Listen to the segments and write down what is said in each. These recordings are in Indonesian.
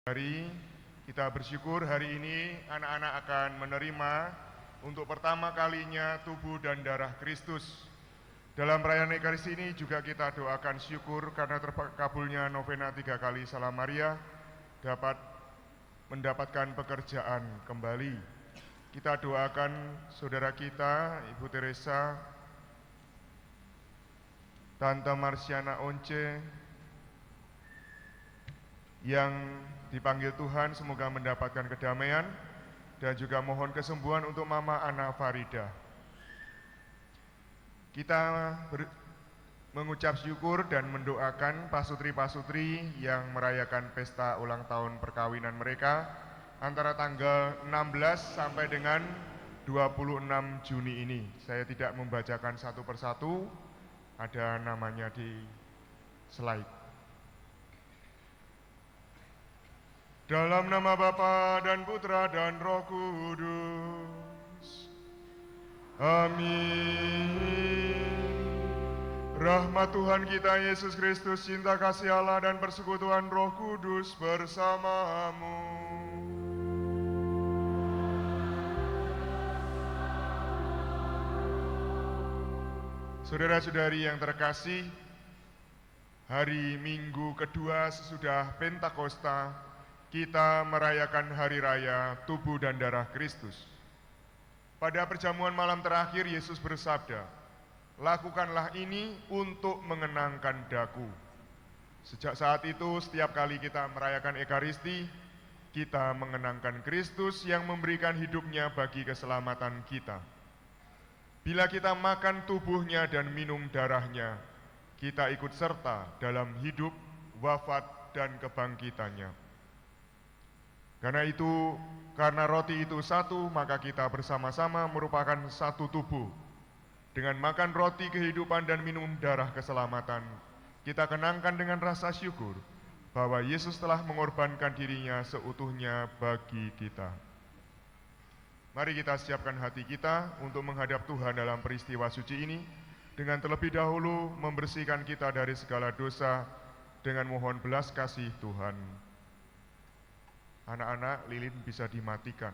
Hari kita bersyukur hari ini anak-anak akan menerima untuk pertama kalinya tubuh dan darah Kristus. Dalam perayaan Ekaristi ini juga kita doakan syukur karena terkabulnya novena 3 kali Salam Maria dapat mendapatkan pekerjaan kembali. Kita doakan saudara kita, Ibu Teresa, Tante Marsiana Once, yang dipanggil Tuhan semoga mendapatkan kedamaian, dan juga mohon kesembuhan untuk Mama Ana Farida. Kita mengucap syukur dan mendoakan pasutri-pasutri yang merayakan pesta ulang tahun perkawinan mereka antara tanggal 16 sampai dengan 26 Juni ini. Saya tidak membacakan satu persatu, ada namanya di slide. Dalam nama Bapa dan Putra dan Roh Kudus. Amin. Rahmat Tuhan kita Yesus Kristus, cinta kasih Allah dan persekutuan Roh Kudus bersamamu. Saudara-saudari yang terkasih, hari Minggu kedua sesudah Pentakosta, kita merayakan hari raya tubuh dan darah Kristus. Pada perjamuan malam terakhir Yesus bersabda, "Lakukanlah ini untuk mengenangkan daku." Sejak saat itu setiap kali kita merayakan Ekaristi, kita mengenangkan Kristus yang memberikan hidupnya bagi keselamatan kita. Bila kita makan tubuhnya dan minum darahnya, kita ikut serta dalam hidup, wafat, dan kebangkitannya. Karena roti itu satu, maka kita bersama-sama merupakan satu tubuh. Dengan makan roti kehidupan dan minum darah keselamatan, kita kenangkan dengan rasa syukur bahwa Yesus telah mengorbankan dirinya seutuhnya bagi kita. Mari kita siapkan hati kita untuk menghadap Tuhan dalam peristiwa suci ini, dengan terlebih dahulu membersihkan kita dari segala dosa dengan mohon belas kasih Tuhan. Anak-anak, lilin bisa dimatikan.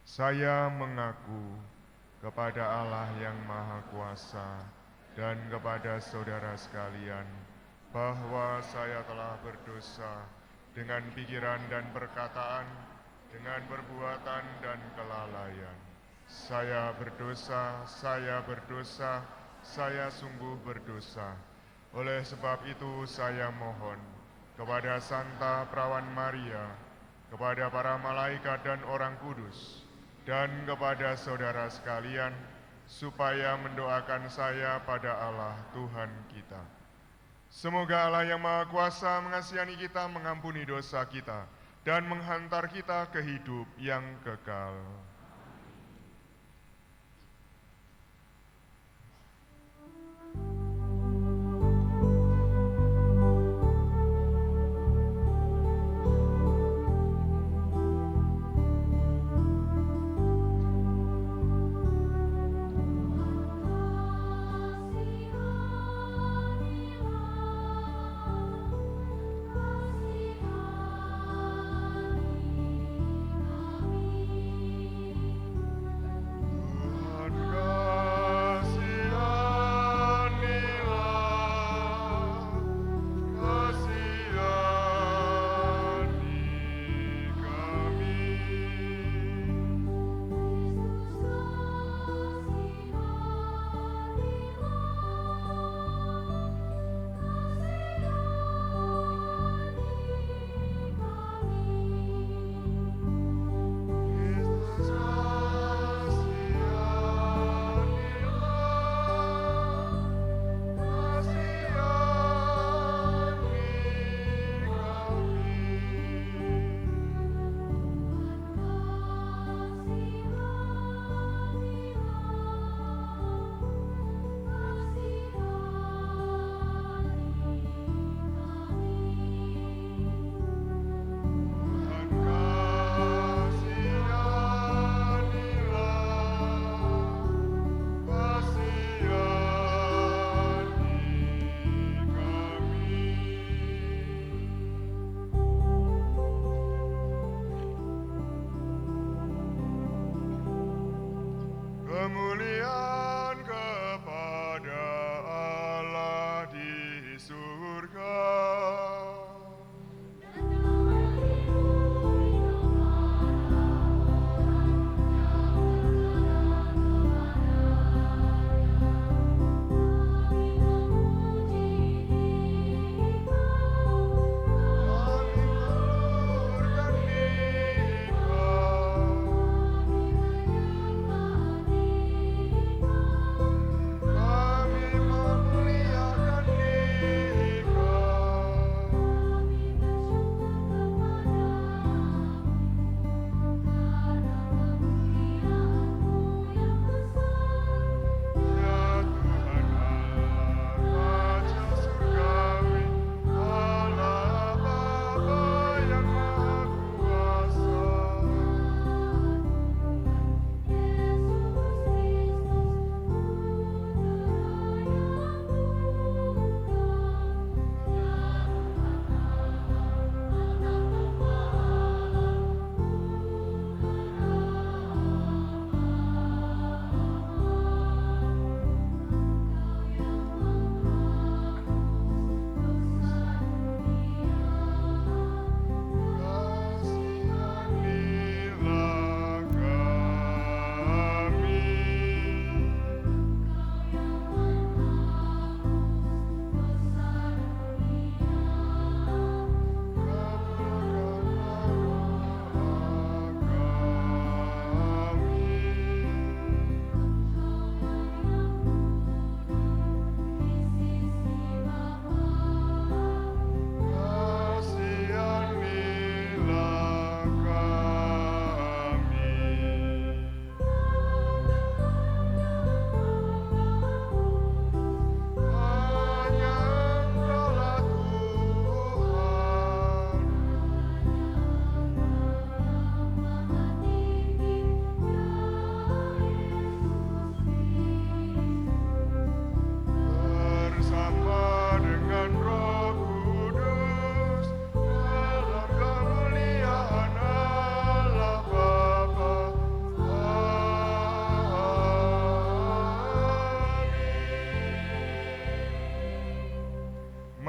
Saya mengaku kepada Allah yang Maha Kuasa dan kepada saudara sekalian bahwa saya telah berdosa dengan pikiran dan perkataan, dengan perbuatan dan kelalaian. Saya berdosa, saya sungguh berdosa. Oleh sebab itu saya mohon kepada Santa Perawan Maria, kepada para malaikat dan orang kudus, dan kepada saudara sekalian, supaya mendoakan saya pada Allah Tuhan kita. Semoga Allah yang Maha Kuasa mengasihani kita, mengampuni dosa kita, dan menghantar kita ke hidup yang kekal.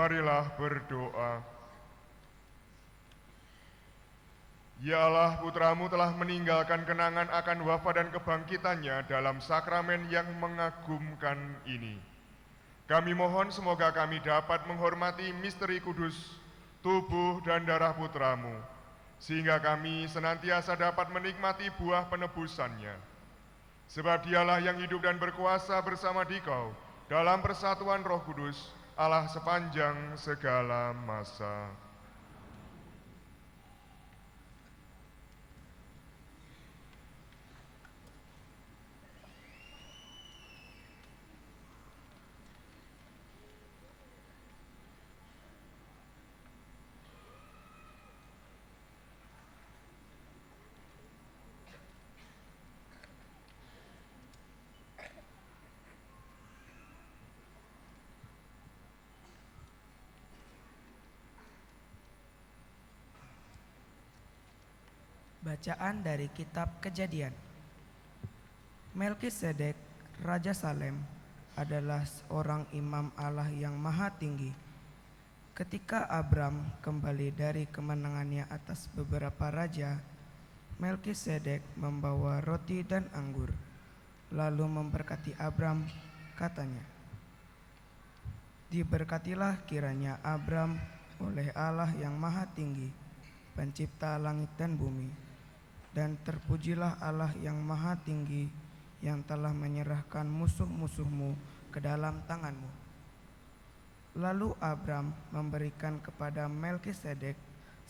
Marilah berdoa. Ya Allah, Putramu telah meninggalkan kenangan akan wafat dan kebangkitannya dalam sakramen yang mengagumkan ini. Kami mohon semoga kami dapat menghormati misteri kudus, tubuh dan darah Putramu, sehingga kami senantiasa dapat menikmati buah penebusannya. Sebab Dialah yang hidup dan berkuasa bersama Dikau dalam persatuan Roh Kudus, Allah sepanjang segala masa. Bacaan dari Kitab Kejadian. Melkisedek, Raja Salem, adalah seorang imam Allah yang maha tinggi. Ketika Abram kembali dari kemenangannya atas beberapa raja, Melkisedek membawa roti dan anggur, lalu memberkati Abram, katanya, "Diberkatilah kiranya Abram oleh Allah yang maha tinggi, pencipta langit dan bumi. Dan terpujilah Allah yang maha tinggi yang telah menyerahkan musuh-musuhmu ke dalam tanganmu." Lalu Abram memberikan kepada Melkisedek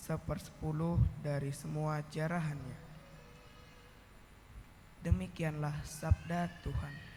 1/10 dari semua jarahannya. Demikianlah sabda Tuhan.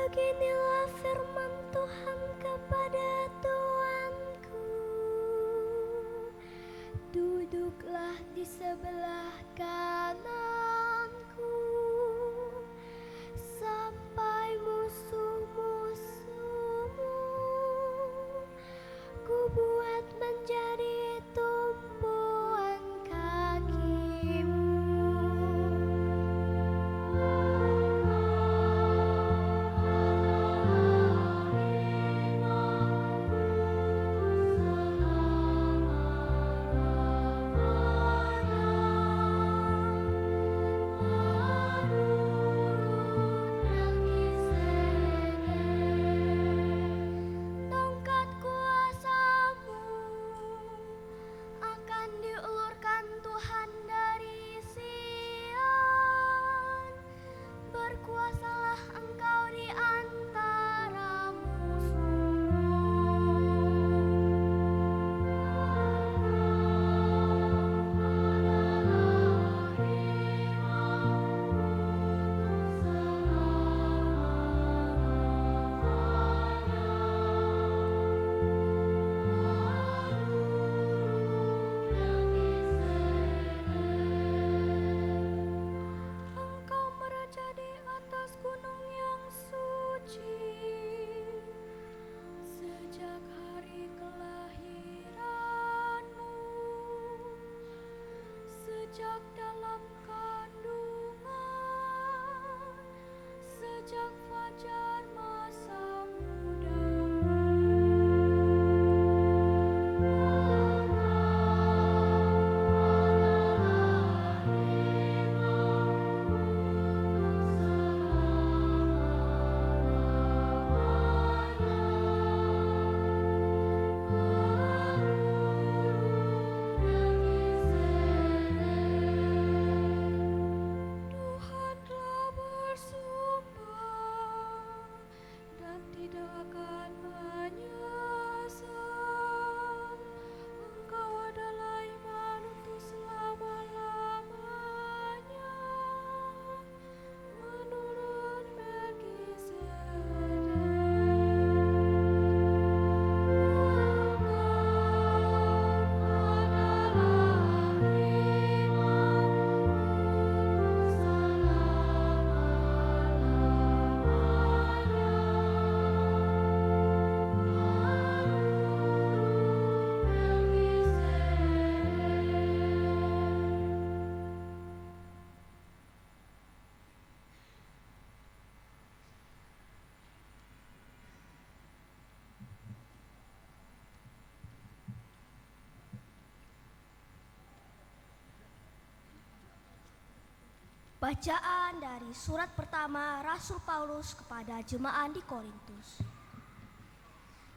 Beginilah firman Tuhan kepada Tuanku, duduklah di sebelah kananku, sampai musuh-musuhmu ku buat menjadi tumpuan kakimu. mengejar masa mudamu. Tuhan telah bersumpah dan tidak akan menyesal. Engkau adalah iman untuk selama-lamanya. Menurut Melkisedek. Bacaan dari surat pertama Rasul Paulus kepada jemaat di Korintus.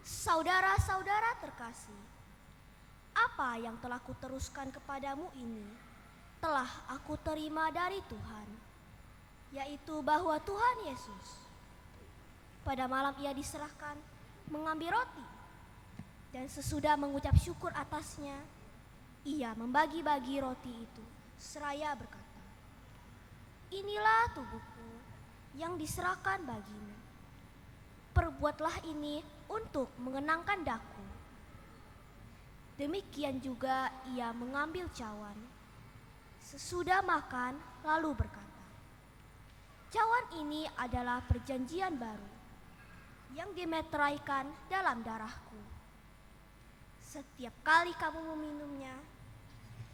Saudara-saudara terkasih, apa yang telah kuteruskan kepadamu ini telah aku terima dari Tuhan, yaitu bahwa Tuhan Yesus pada malam ia diserahkan mengambil roti, dan sesudah mengucap syukur atasnya, ia membagi-bagi roti itu seraya berkata, "Inilah tubuhku yang diserahkan bagimu. Perbuatlah ini untuk mengenangkan daku." Demikian juga ia mengambil cawan. Sesudah makan lalu berkata, "Cawan ini adalah perjanjian baru yang dimeteraikan dalam darahku. Setiap kali kamu meminumnya,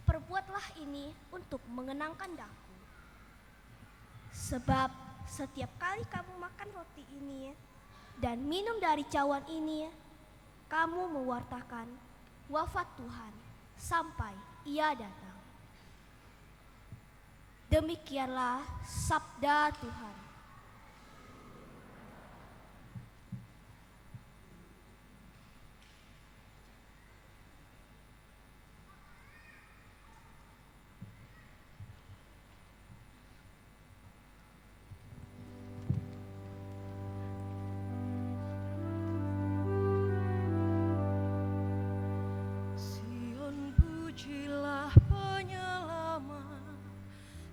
perbuatlah ini untuk mengenangkan daku. Sebab setiap kali kamu makan roti ini dan minum dari cawan ini, kamu mewartakan wafat Tuhan sampai ia datang." Demikianlah sabda Tuhan.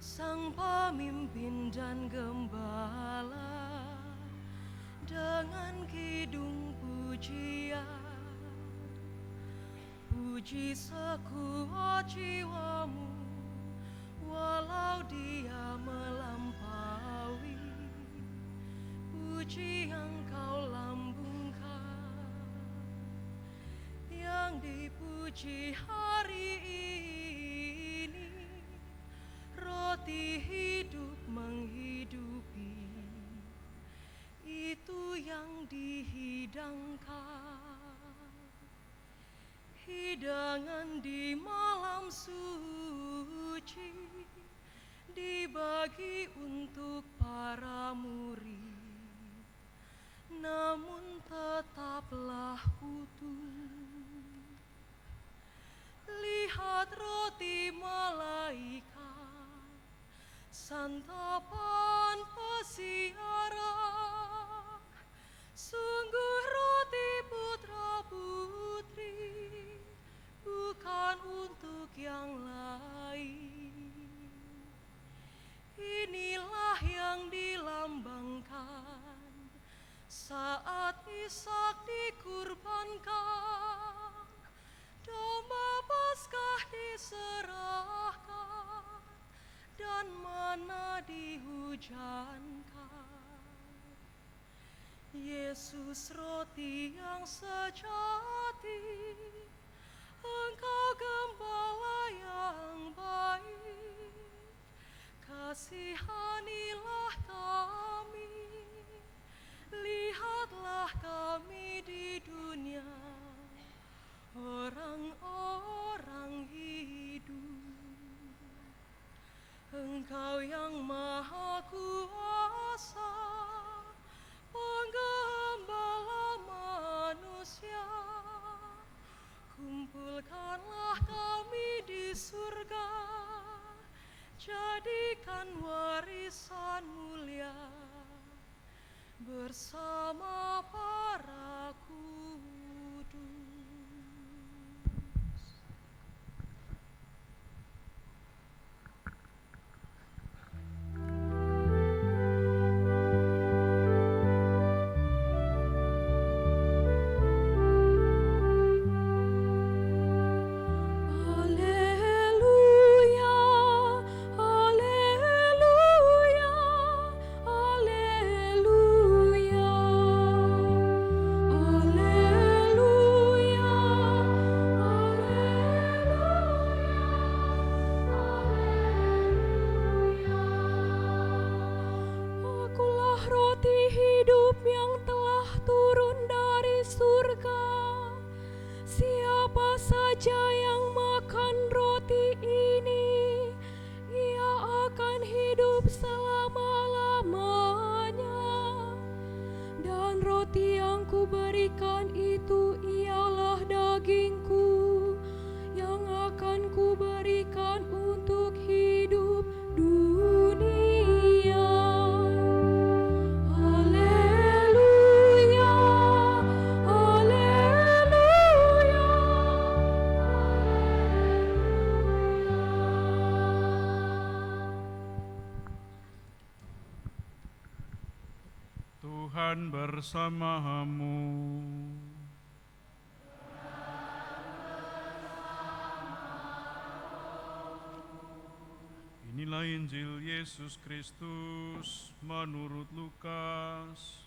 Sang pemimpin dan gembala dengan kidung pujian, puji sekuat jiwamu walau dia melampaui, puji yang kau lambungkan, yang dipuji hari ini. Roti hidup menghidupi, itu yang dihidangkan. Hidangan di malam suci dibagi untuk para murid, namun tetaplah utuh. Lihat roti malaikat, santapan pesiarah, sungguh roti putra-putri, bukan untuk yang lain. Inilah yang dilambangkan saat Ishak dikurbankan, domba Paskah diserahkan, dan mana dihujankan. Yesus roti yang sejati, Engkau gembala yang baik, kasihanilah kami bersama para kudus. Haleluya, haleluya, haleluya, haleluya, haleluya. Akulah roti hidup yang telah turun dari surga. Siapa saja yang makan roti ini, ia akan hidup selama-lamanya. Dan roti yang kuberikan itu ialah dagingku, yang akan kuberikan untuk hidup dunia. Haleluya, haleluya, Tuhan bersamamu. Inilah Injil Yesus Kristus menurut Lukas.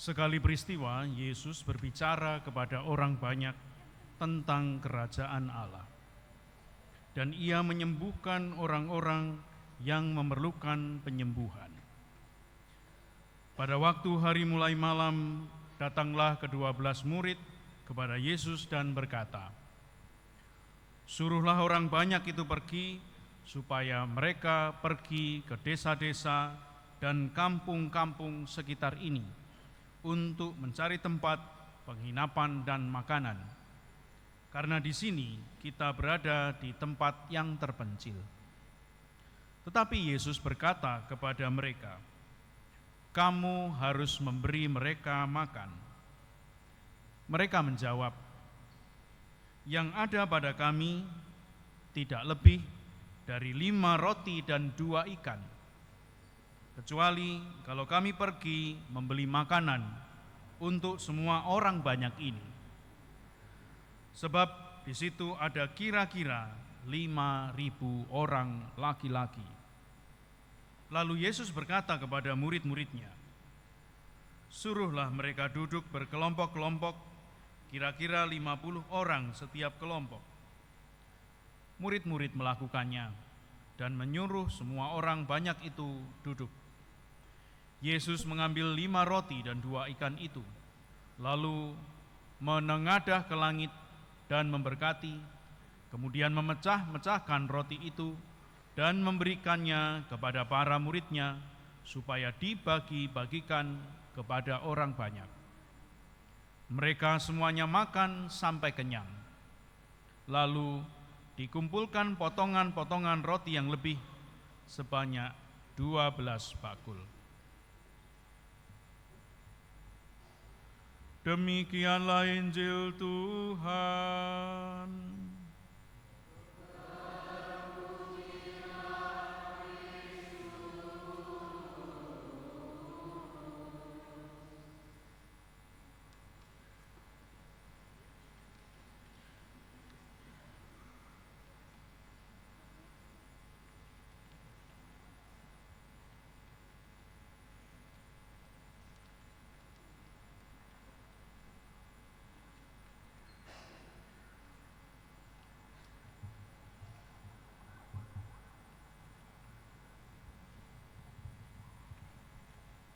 Sekali peristiwa, Yesus berbicara kepada orang banyak tentang kerajaan Allah. Dan ia menyembuhkan orang-orang yang memerlukan penyembuhan. Pada waktu hari mulai malam, datanglah ke-12 murid kepada Yesus dan berkata, "Suruhlah orang banyak itu pergi, supaya mereka pergi ke desa-desa dan kampung-kampung sekitar ini, untuk mencari tempat penginapan dan makanan, karena di sini kita berada di tempat yang terpencil." Tetapi Yesus berkata kepada mereka, "Kamu harus memberi mereka makan." Mereka menjawab, "Yang ada pada kami tidak lebih dari 5 roti dan 2 ikan. Kecuali kalau kami pergi membeli makanan untuk semua orang banyak ini. Sebab di situ ada kira-kira 5.000 orang laki-laki." Lalu Yesus berkata kepada murid-muridnya, "Suruhlah mereka duduk berkelompok-kelompok, kira-kira 50 orang setiap kelompok." Murid-murid melakukannya dan menyuruh semua orang banyak itu duduk. Yesus mengambil 5 roti dan 2 ikan itu, lalu menengadah ke langit dan memberkati, kemudian memecah-mecahkan roti itu dan memberikannya kepada para muridnya supaya dibagi-bagikan kepada orang banyak. Mereka semuanya makan sampai kenyang. Lalu dikumpulkan potongan-potongan roti yang lebih sebanyak 12 bakul. Demikianlah Injil Tuhan.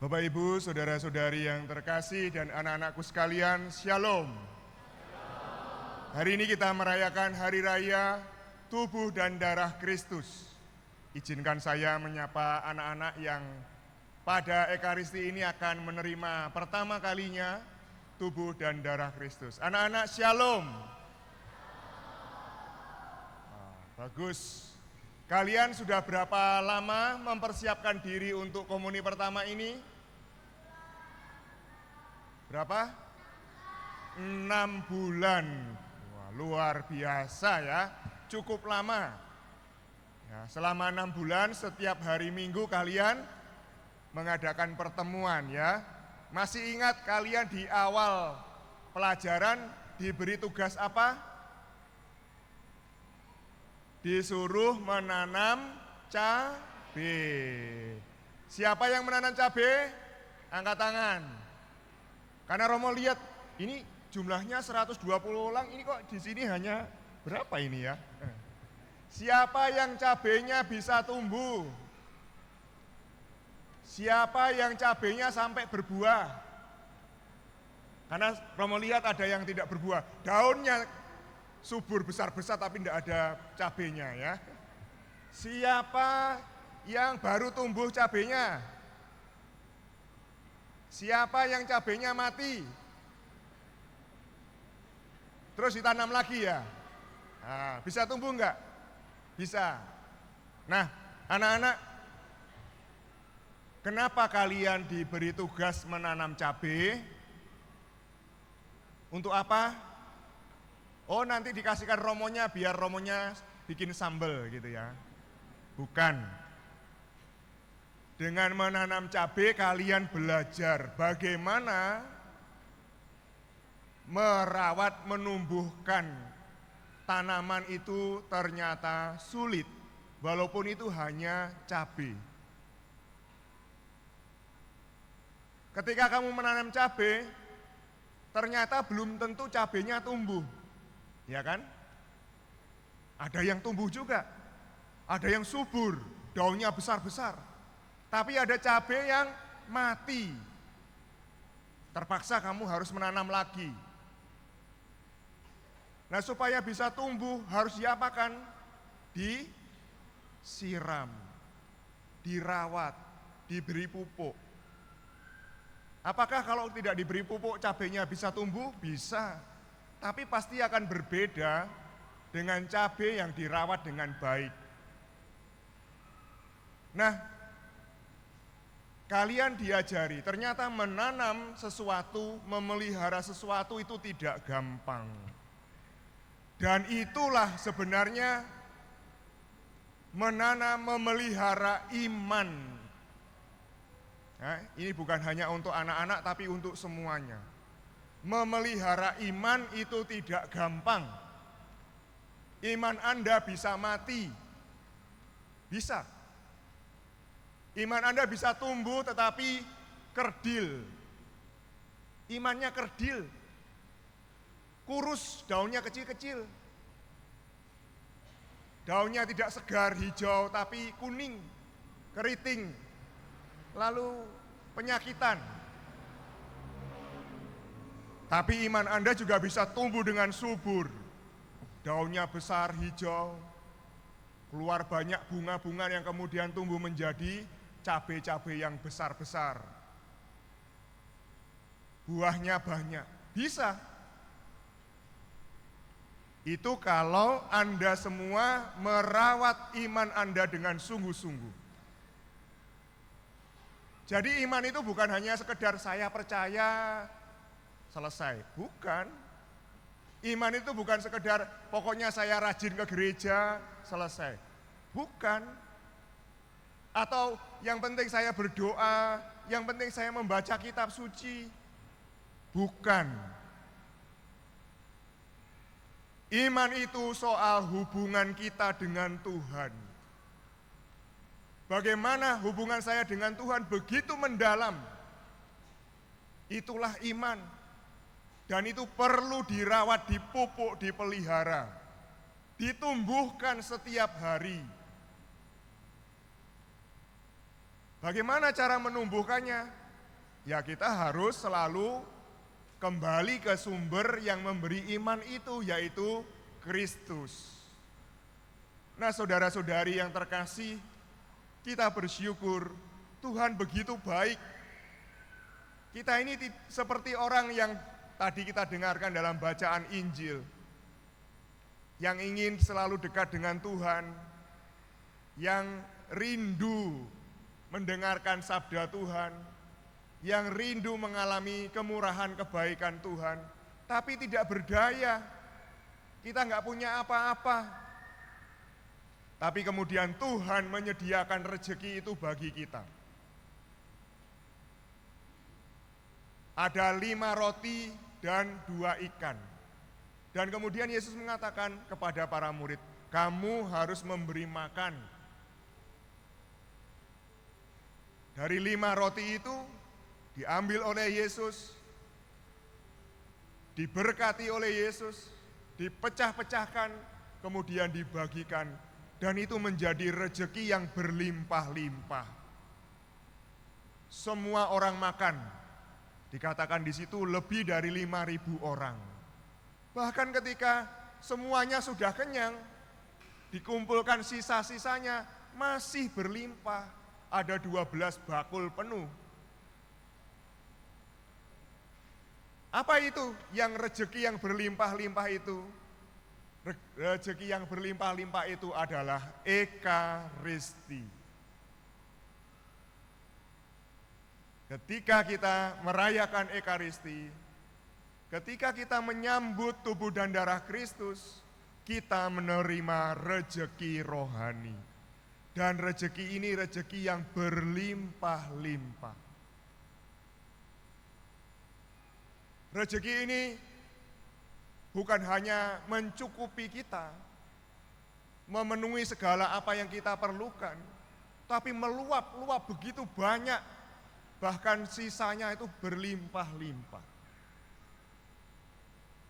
Bapak, Ibu, saudara-saudari yang terkasih dan anak-anakku sekalian, Shalom. Hari ini kita merayakan Hari Raya Tubuh dan Darah Kristus. Izinkan saya menyapa anak-anak yang pada Ekaristi ini akan menerima pertama kalinya tubuh dan darah Kristus. Anak-anak shalom. Bagus. Kalian sudah berapa lama mempersiapkan diri untuk komuni pertama ini? Berapa? 6 bulan. Wah, luar biasa ya, cukup lama. Ya, selama 6 bulan setiap hari Minggu kalian mengadakan pertemuan ya. Masih ingat kalian di awal pelajaran diberi tugas apa? Disuruh menanam cabai. Siapa yang menanam cabai? Angkat tangan. Karena Romo lihat ini jumlahnya 120 orang, ini kok di sini hanya berapa ini ya? Siapa yang cabainya bisa tumbuh? Siapa yang cabainya sampai berbuah? Karena Romo lihat ada yang tidak berbuah, daunnya subur besar-besar tapi tidak ada cabainya ya. Siapa yang baru tumbuh cabainya? Siapa yang cabainya mati? Terus ditanam lagi ya? Nah, bisa tumbuh enggak? Bisa. Nah, anak-anak, kenapa kalian diberi tugas menanam cabai? Untuk apa? Oh, nanti dikasihkan romonya biar romonya bikin sambal gitu ya. Bukan. Dengan menanam cabai kalian belajar bagaimana merawat, menumbuhkan tanaman itu ternyata sulit, walaupun itu hanya cabai. Ketika kamu menanam cabai, ternyata belum tentu cabainya tumbuh, ya kan? Ada yang tumbuh juga, ada yang subur, daunnya besar-besar. Tapi ada cabai yang mati. Terpaksa kamu harus menanam lagi. Nah, supaya bisa tumbuh harus diapakan? Disiram, dirawat, diberi pupuk. Apakah kalau tidak diberi pupuk cabainya bisa tumbuh? Bisa. Tapi pasti akan berbeda dengan cabai yang dirawat dengan baik. Nah, kalian diajari, ternyata menanam sesuatu, memelihara sesuatu itu tidak gampang. Dan itulah sebenarnya menanam, memelihara iman. Nah, ini bukan hanya untuk anak-anak tapi untuk semuanya. Memelihara iman itu tidak gampang. Iman Anda bisa mati. Bisa. Iman Anda bisa tumbuh tetapi kerdil. Imannya kerdil. Kurus, daunnya kecil-kecil. Daunnya tidak segar, hijau, tapi kuning, keriting. Lalu penyakitan. Tapi iman Anda juga bisa tumbuh dengan subur. Daunnya besar, hijau, keluar banyak bunga-bunga yang kemudian tumbuh menjadi cabai-cabai yang besar-besar. Buahnya banyak, bisa. Itu kalau Anda semua merawat iman Anda dengan sungguh-sungguh. Jadi iman itu bukan hanya sekedar saya percaya, selesai. Bukan. Iman itu bukan sekedar pokoknya saya rajin ke gereja, selesai. Bukan. Atau yang penting saya berdoa, yang penting saya membaca kitab suci. Bukan. Iman itu soal hubungan kita dengan Tuhan. Bagaimana hubungan saya dengan Tuhan begitu mendalam. Itulah iman. Dan itu perlu dirawat, dipupuk, dipelihara. Ditumbuhkan setiap hari. Bagaimana cara menumbuhkannya? Ya kita harus selalu kembali ke sumber yang memberi iman itu, yaitu Kristus. Nah, saudara-saudari yang terkasih, kita bersyukur Tuhan begitu baik. Kita ini seperti orang yang tadi kita dengarkan dalam bacaan Injil, yang ingin selalu dekat dengan Tuhan, yang rindu mendengarkan sabda Tuhan, yang rindu mengalami kemurahan kebaikan Tuhan, tapi tidak berdaya. Kita nggak punya apa-apa. Tapi kemudian Tuhan menyediakan rezeki itu bagi kita. Ada 5 roti dan 2 ikan. Dan kemudian Yesus mengatakan kepada para murid, kamu harus memberi makan. Dari 5 roti itu diambil oleh Yesus, diberkati oleh Yesus, dipecah-pecahkan, kemudian dibagikan, dan itu menjadi rezeki yang berlimpah-limpah. Semua orang makan, dikatakan di situ lebih dari 5.000 orang. Bahkan ketika semuanya sudah kenyang, dikumpulkan sisa-sisanya masih berlimpah, ada 12 bakul penuh. Apa itu yang rezeki yang berlimpah-limpah itu? Rezeki yang berlimpah-limpah itu adalah Ekaristi. Ketika kita merayakan Ekaristi, ketika kita menyambut tubuh dan darah Kristus, kita menerima rezeki rohani. Dan rezeki ini rezeki yang berlimpah-limpah. Rezeki ini bukan hanya mencukupi kita, memenuhi segala apa yang kita perlukan, tapi meluap-luap begitu banyak, bahkan sisanya itu berlimpah-limpah.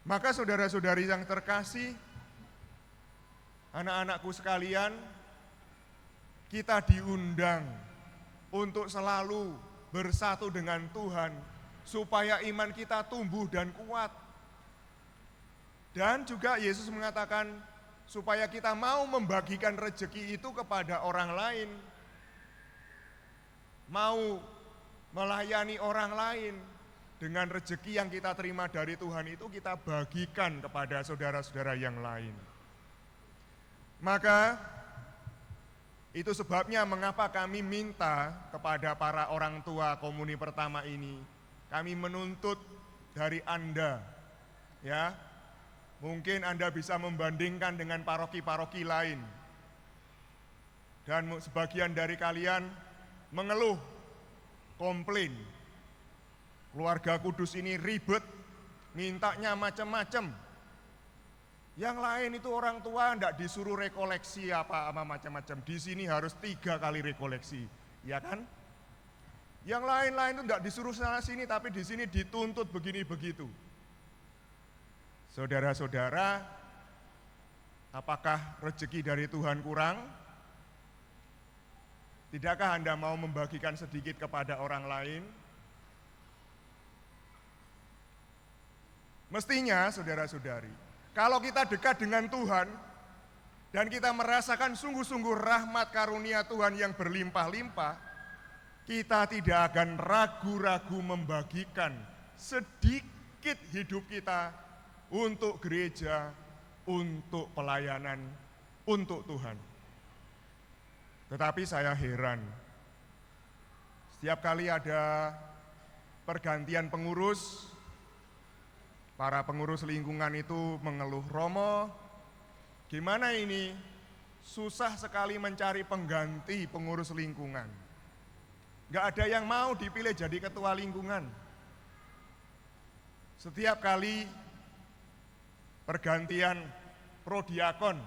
Maka saudara-saudari yang terkasih, anak-anakku sekalian, kita diundang untuk selalu bersatu dengan Tuhan, supaya iman kita tumbuh dan kuat. Dan juga Yesus mengatakan supaya kita mau membagikan rezeki itu kepada orang lain, mau melayani orang lain dengan rezeki yang kita terima dari Tuhan itu kita bagikan kepada saudara-saudara yang lain. Maka itu sebabnya mengapa kami minta kepada para orang tua komuni pertama ini, kami menuntut dari Anda, ya, mungkin Anda bisa membandingkan dengan paroki-paroki lain. Dan sebagian dari kalian mengeluh, komplain, keluarga kudus ini ribet, mintanya macam-macam. Yang lain itu orang tua enggak disuruh rekoleksi apa-apa macam-macam. Di sini harus 3 kali rekoleksi, ya kan? Yang lain-lain itu enggak disuruh sana sini, tapi di sini dituntut begini begitu. Saudara-saudara, apakah rezeki dari Tuhan kurang? Tidakkah Anda mau membagikan sedikit kepada orang lain? Mestinya, saudara-saudari, kalau kita dekat dengan Tuhan dan kita merasakan sungguh-sungguh rahmat karunia Tuhan yang berlimpah-limpah, kita tidak akan ragu-ragu membagikan sedikit hidup kita untuk gereja, untuk pelayanan, untuk Tuhan. Tetapi saya heran, setiap kali ada pergantian pengurus, para pengurus lingkungan itu mengeluh, Romo, gimana ini? Susah sekali mencari pengganti pengurus lingkungan. Gak ada yang mau dipilih jadi ketua lingkungan. Setiap kali pergantian prodiakon,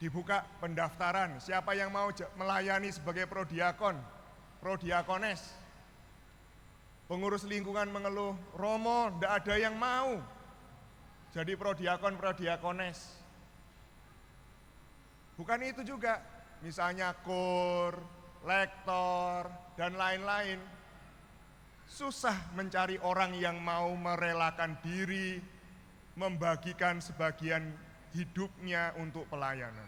dibuka pendaftaran, siapa yang mau melayani sebagai prodiakon, prodiakones. Pengurus lingkungan mengeluh, Romo, ndak ada yang mau jadi prodiakon, prodiakones. Bukan itu juga, misalnya kur, lektor, dan lain-lain. susah mencari orang yang mau merelakan diri, membagikan sebagian hidupnya untuk pelayanan.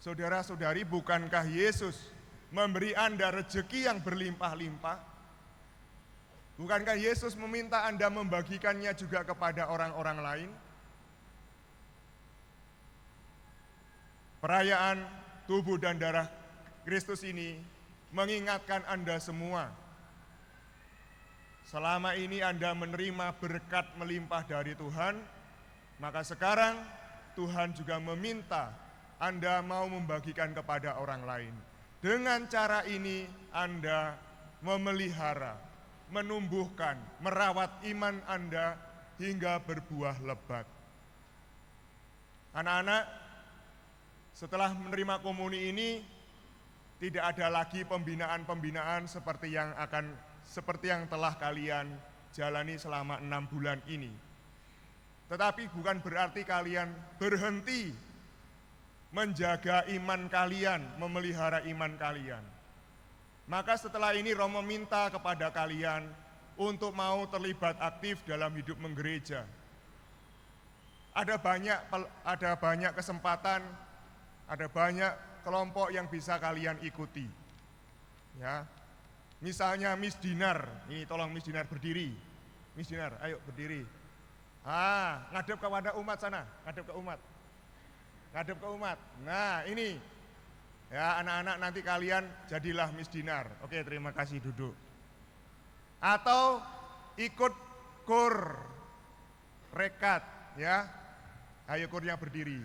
Saudara-saudari, bukankah Yesus memberi Anda rezeki yang berlimpah-limpah? Bukankah Yesus meminta Anda membagikannya juga kepada orang-orang lain? Perayaan tubuh dan darah Kristus ini mengingatkan Anda semua. Selama ini Anda menerima berkat melimpah dari Tuhan, maka sekarang Tuhan juga meminta Anda mau membagikan kepada orang lain. Dengan cara ini Anda memelihara, menumbuhkan, merawat iman Anda hingga berbuah lebat. Anak-anak, setelah menerima komuni ini, tidak ada lagi pembinaan-pembinaan seperti yang telah kalian jalani selama 6 bulan ini. Tetapi bukan berarti kalian berhenti menjaga iman kalian, memelihara iman kalian. Maka setelah ini Romo minta kepada kalian untuk mau terlibat aktif dalam hidup menggereja. Ada banyak kesempatan, ada banyak kelompok yang bisa kalian ikuti. Ya. Misalnya Miss Dinar, ini tolong Miss Dinar berdiri. Miss Dinar, ayo berdiri. Ngadep kepada umat sana, ngadep ke umat. Ngadep ke umat. Nah, ini. Ya, anak-anak nanti kalian jadilah Miss Dinar. Oke, terima kasih, duduk. Atau ikut kur rekat, ya. Ayo kurnya berdiri.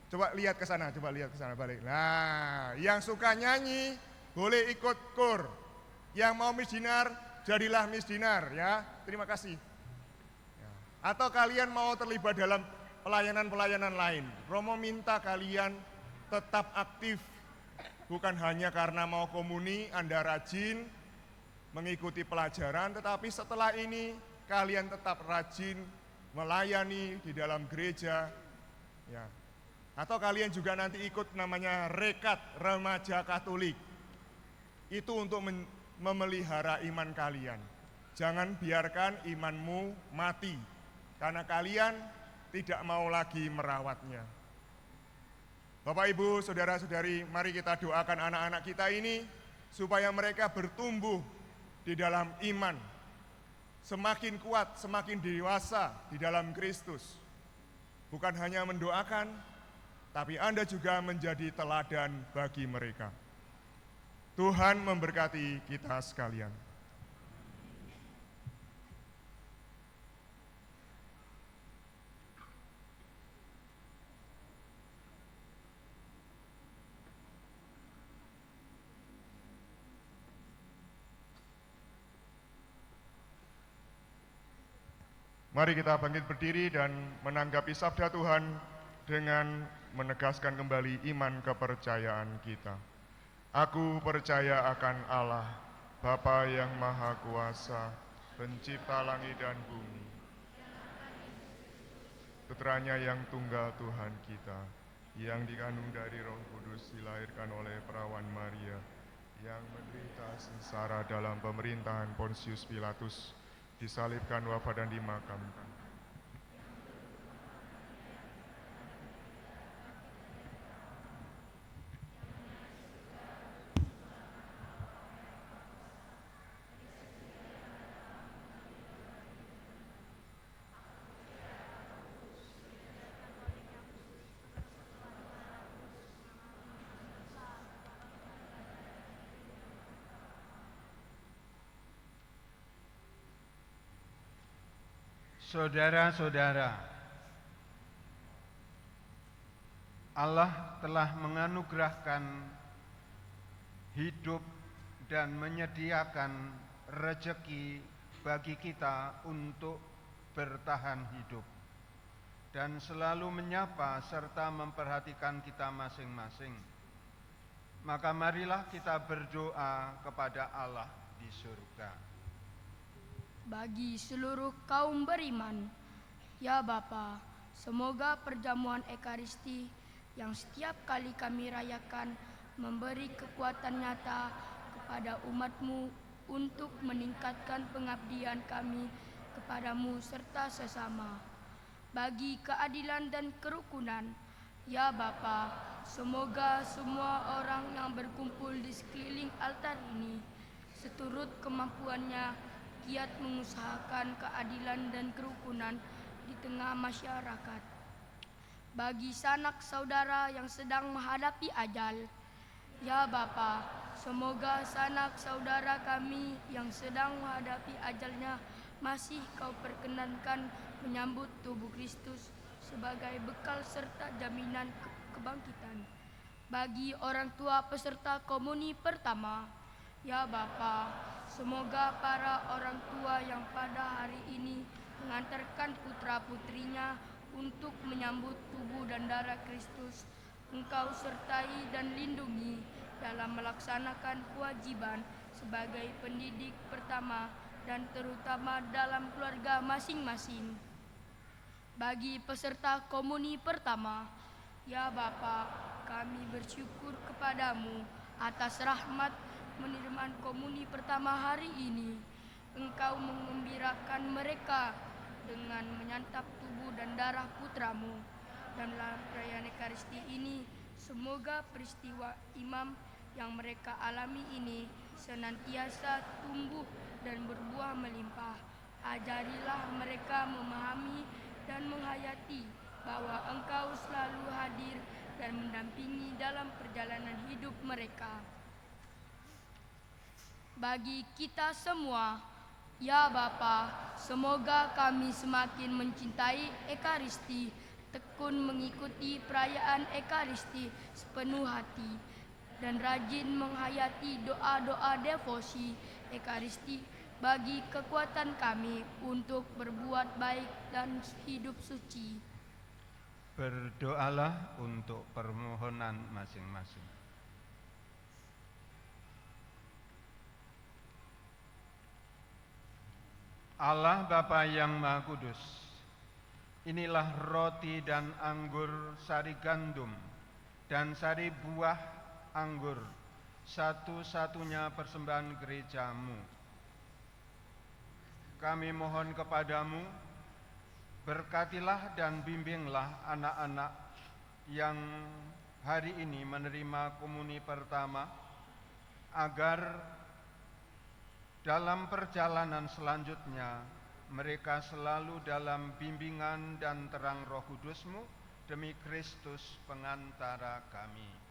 Coba lihat ke sana, balik. Nah, yang suka nyanyi boleh ikut kur. Yang mau Miss Dinar, jadilah Miss Dinar, ya. Terima kasih. Ya. Atau kalian mau terlibat dalam pelayanan-pelayanan lain. Romo minta kalian tetap aktif. Bukan hanya karena mau komuni, Anda rajin mengikuti pelajaran, tetapi setelah ini kalian tetap rajin melayani di dalam gereja, ya. Atau kalian juga nanti ikut namanya rekat remaja Katolik. Itu untuk memelihara iman kalian. Jangan biarkan imanmu mati, karena kalian tidak mau lagi merawatnya. Bapak, Ibu, saudara-saudari, mari kita doakan anak-anak kita ini supaya mereka bertumbuh di dalam iman, semakin kuat, semakin dewasa di dalam Kristus. Bukan hanya mendoakan, tapi Anda juga menjadi teladan bagi mereka. Tuhan memberkati kita sekalian. Mari kita bangkit berdiri dan menanggapi sabda Tuhan dengan menegaskan kembali iman kepercayaan kita. Aku percaya akan Allah, Bapa yang Maha Kuasa, Pencipta langit dan bumi, Putranya yang tunggal Tuhan kita, yang dikandung dari Roh Kudus, dilahirkan oleh perawan Maria, yang menderita sengsara dalam pemerintahan Pontius Pilatus, disalibkan, wafat dan dimakamkan. Saudara-saudara, Allah telah menganugerahkan hidup dan menyediakan rezeki bagi kita untuk bertahan hidup dan selalu menyapa serta memperhatikan kita masing-masing. Maka marilah kita berdoa kepada Allah di surga. Bagi seluruh kaum beriman, ya Bapa, semoga perjamuan Ekaristi yang setiap kali kami rayakan memberi kekuatan nyata kepada umat-Mu untuk meningkatkan pengabdian kami kepadamu serta sesama. Bagi keadilan dan kerukunan, ya Bapa, semoga semua orang yang berkumpul di sekeliling altar ini seturut kemampuannya giat mengusahakan keadilan dan kerukunan di tengah masyarakat. Bagi sanak saudara yang sedang menghadapi ajal, ya Bapa, semoga sanak saudara kami yang sedang menghadapi ajalnya masih Kau perkenankan menyambut tubuh Kristus sebagai bekal serta jaminan kebangkitan. Bagi orang tua peserta komuni pertama, ya Bapa, semoga para orang tua yang pada hari ini mengantarkan putra-putrinya untuk menyambut tubuh dan darah Kristus, Engkau sertai dan lindungi dalam melaksanakan kewajiban sebagai pendidik pertama dan terutama dalam keluarga masing-masing. Bagi peserta komuni pertama, ya Bapa, kami bersyukur kepadamu atas rahmat penerimaan komuni pertama hari ini. Engkau mengembirakan mereka dengan menyantap tubuh dan darah putramu. Dan dalam perayaan Ekaristi ini, semoga peristiwa imam yang mereka alami ini senantiasa tumbuh dan berbuah melimpah. Ajarilah mereka memahami dan menghayati bahwa Engkau selalu hadir dan mendampingi dalam perjalanan hidup mereka. Bagi kita semua, ya Bapa, semoga kami semakin mencintai Ekaristi, tekun mengikuti perayaan Ekaristi sepenuh hati, dan rajin menghayati doa-doa devosi Ekaristi bagi kekuatan kami untuk berbuat baik dan hidup suci. Berdoalah untuk permohonan masing-masing. Allah Bapa yang Maha Kudus, inilah roti dan anggur sari gandum dan sari buah anggur, satu-satunya persembahan gerejamu. Kami mohon kepadamu, berkatilah dan bimbinglah anak-anak yang hari ini menerima komuni pertama, agar dalam perjalanan selanjutnya mereka selalu dalam bimbingan dan terang Roh Kudus-Mu demi Kristus pengantara kami.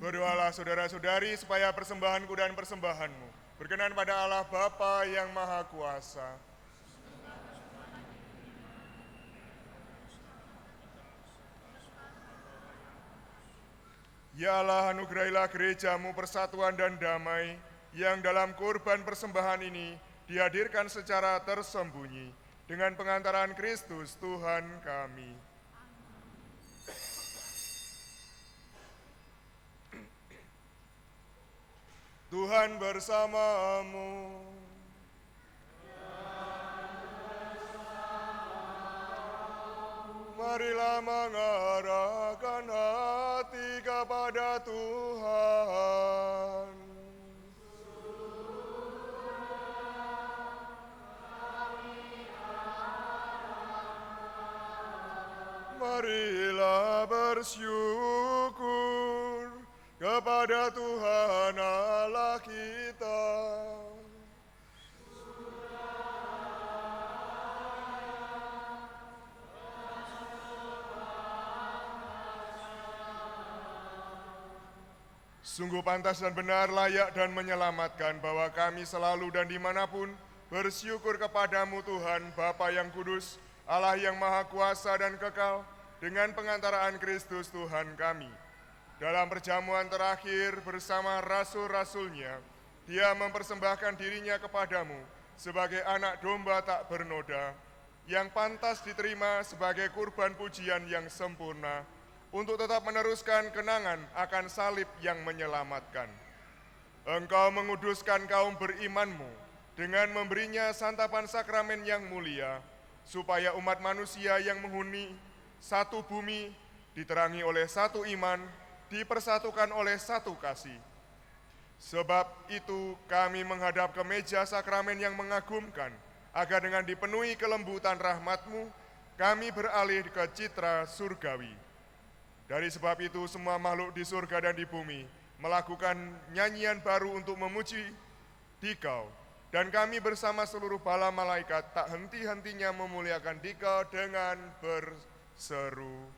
Berdoalah saudara-saudari supaya persembahanku dan persembahanmu berkenan pada Allah Bapa yang Maha Kuasa. Ya Allah, anugerahilah gerejamu persatuan dan damai yang dalam kurban persembahan ini dihadirkan secara tersembunyi dengan pengantaran Kristus Tuhan kami. Tuhan bersamamu. Marilah mengarahkan hati kepada Tuhan. Marilah bersyukur kepada Tuhan Allah kita. Sungguh pantas dan benar, layak dan menyelamatkan bahwa kami selalu dan dimanapun bersyukur kepadamu Tuhan, Bapa yang kudus, Allah yang maha kuasa dan kekal, dengan pengantaraan Kristus Tuhan kami. Dalam perjamuan terakhir bersama rasul-rasulnya, dia mempersembahkan dirinya kepadamu sebagai anak domba tak bernoda, yang pantas diterima sebagai kurban pujian yang sempurna, untuk tetap meneruskan kenangan akan salib yang menyelamatkan. Engkau menguduskan kaum berimanmu dengan memberinya santapan sakramen yang mulia, supaya umat manusia yang menghuni satu bumi diterangi oleh satu iman, dipersatukan oleh satu kasih. Sebab itu kami menghadap ke meja sakramen yang mengagumkan, agar dengan dipenuhi kelembutan rahmat-Mu, kami beralih ke citra surgawi. Dari sebab itu semua makhluk di surga dan di bumi melakukan nyanyian baru untuk memuji Dikau, dan kami bersama seluruh bala malaikat tak henti-hentinya memuliakan Dikau dengan berseru.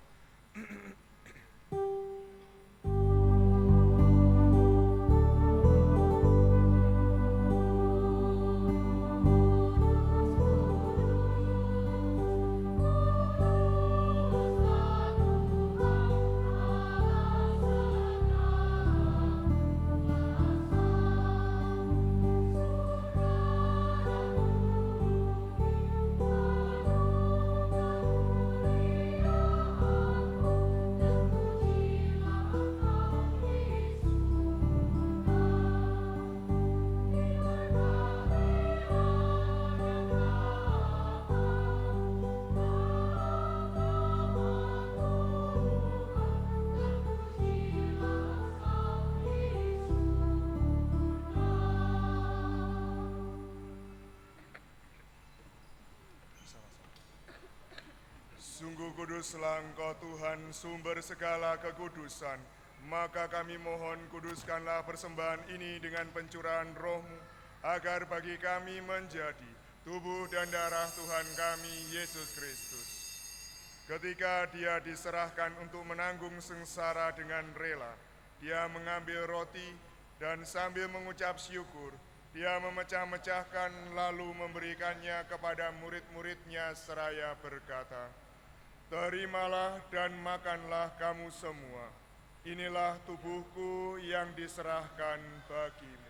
Sungguh kuduslah Engkau Tuhan, sumber segala kekudusan. Maka kami mohon, kuduskanlah persembahan ini dengan pencurahan Roh-Mu, agar bagi kami menjadi tubuh dan darah Tuhan kami, Yesus Kristus. Ketika dia diserahkan untuk menanggung sengsara dengan rela, dia mengambil roti dan sambil mengucap syukur, dia memecah-mecahkan lalu memberikannya kepada murid-muridnya seraya berkata, "Terimalah dan makanlah kamu semua. Inilah tubuhku yang diserahkan bagimu."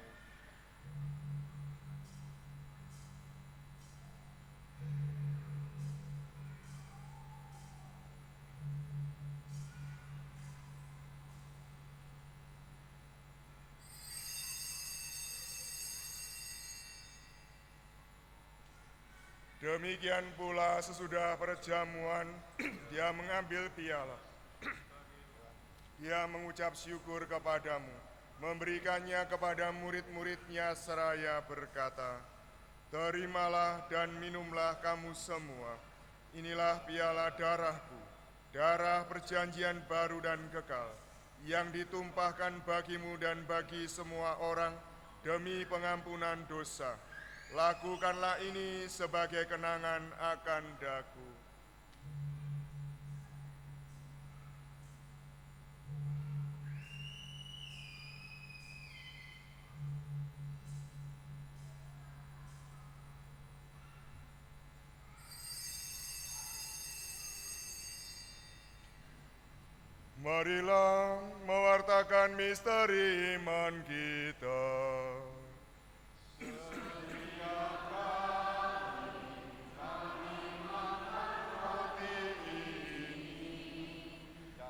Demikian pula sesudah perjamuan, dia mengambil piala. Dia mengucap syukur kepadamu, memberikannya kepada murid-muridnya seraya berkata, "Terimalah dan minumlah kamu semua. Inilah piala darahku, darah perjanjian baru dan kekal, yang ditumpahkan bagimu dan bagi semua orang demi pengampunan dosa. Lakukanlah ini sebagai kenangan akan daku." Marilah mewartakan misteri iman kita.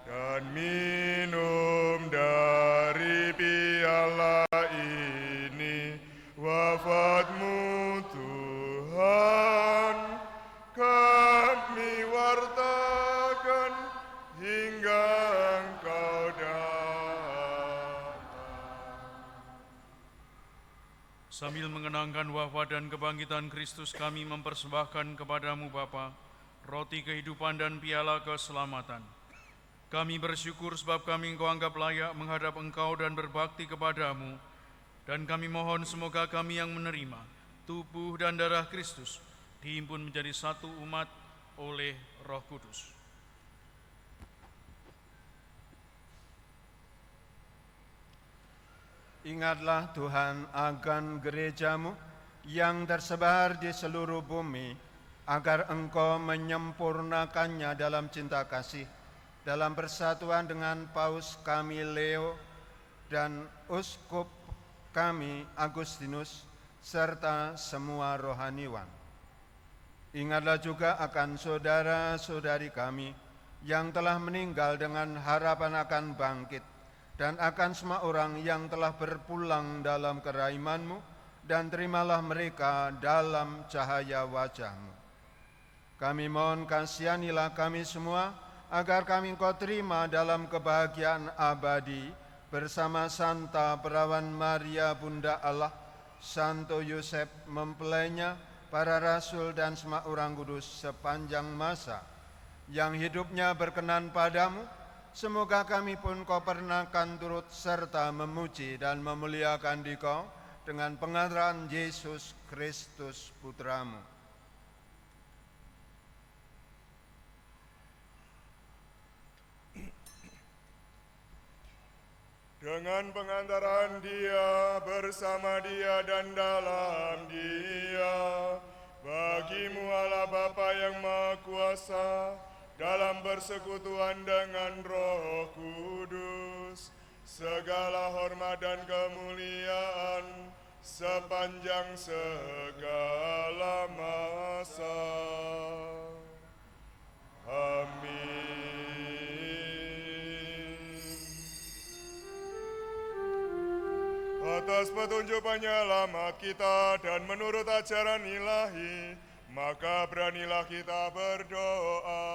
Dan minum dari piala ini, wafat-Mu Tuhan, kami wartakan hingga Engkau datang. Sambil mengenangkan wafat dan kebangkitan Kristus, kami mempersembahkan kepadamu Bapa, roti kehidupan dan piala keselamatan. Kami bersyukur sebab kami Engkau anggap layak menghadap Engkau dan berbakti kepadamu. Dan kami mohon semoga kami yang menerima tubuh dan darah Kristus dihimpun menjadi satu umat oleh Roh Kudus. Ingatlah Tuhan akan gereja-Mu yang tersebar di seluruh bumi, agar Engkau menyempurnakannya dalam cinta kasih, dalam persatuan dengan Paus kami Leo dan Uskup kami Agustinus, serta semua rohaniwan. Ingatlah juga akan saudara-saudari kami yang telah meninggal dengan harapan akan bangkit, dan akan semua orang yang telah berpulang dalam keraiman-Mu, dan terimalah mereka dalam cahaya wajah-Mu. Kami mohon kasihanilah kami semua, agar kami Engkau terima dalam kebahagiaan abadi bersama Santa Perawan Maria Bunda Allah, Santo Yosef mempelainya, para rasul dan semua orang kudus sepanjang masa yang hidupnya berkenan padamu. Semoga kami pun Kau pernakan turut serta memuji dan memuliakan Dikau dengan pengajaran Yesus Kristus Putra-Mu. Dengan pengantaran Dia, bersama Dia dan dalam Dia, bagi-Mu Allah Bapa yang Maha Kuasa, dalam persekutuan dengan Roh Kudus, segala hormat dan kemuliaan sepanjang segala masa. Amin. Atas petunjuk penyelamat kita dan menurut ajaran ilahi, maka beranilah kita berdoa.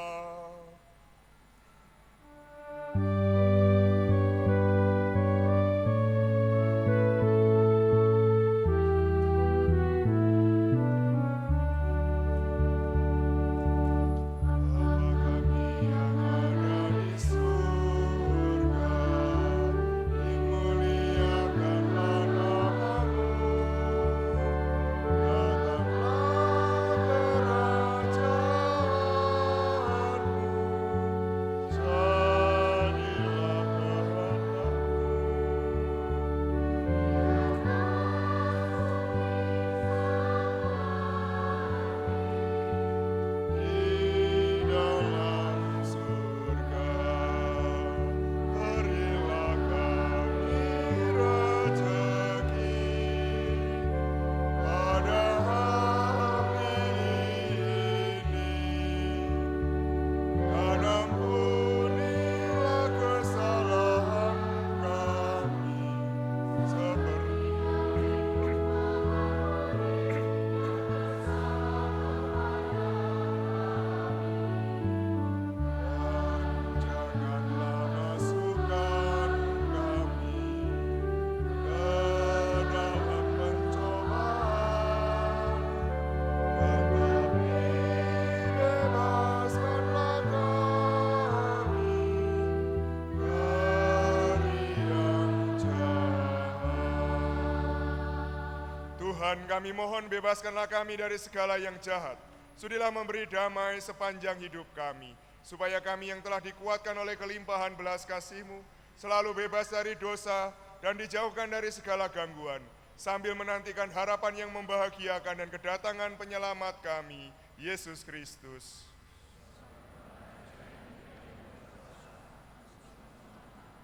Tuhan, kami mohon bebaskanlah kami dari segala yang jahat. Sudilah memberi damai sepanjang hidup kami, supaya kami yang telah dikuatkan oleh kelimpahan belas kasih-Mu selalu bebas dari dosa dan dijauhkan dari segala gangguan, sambil menantikan harapan yang membahagiakan dan kedatangan penyelamat kami, Yesus Kristus.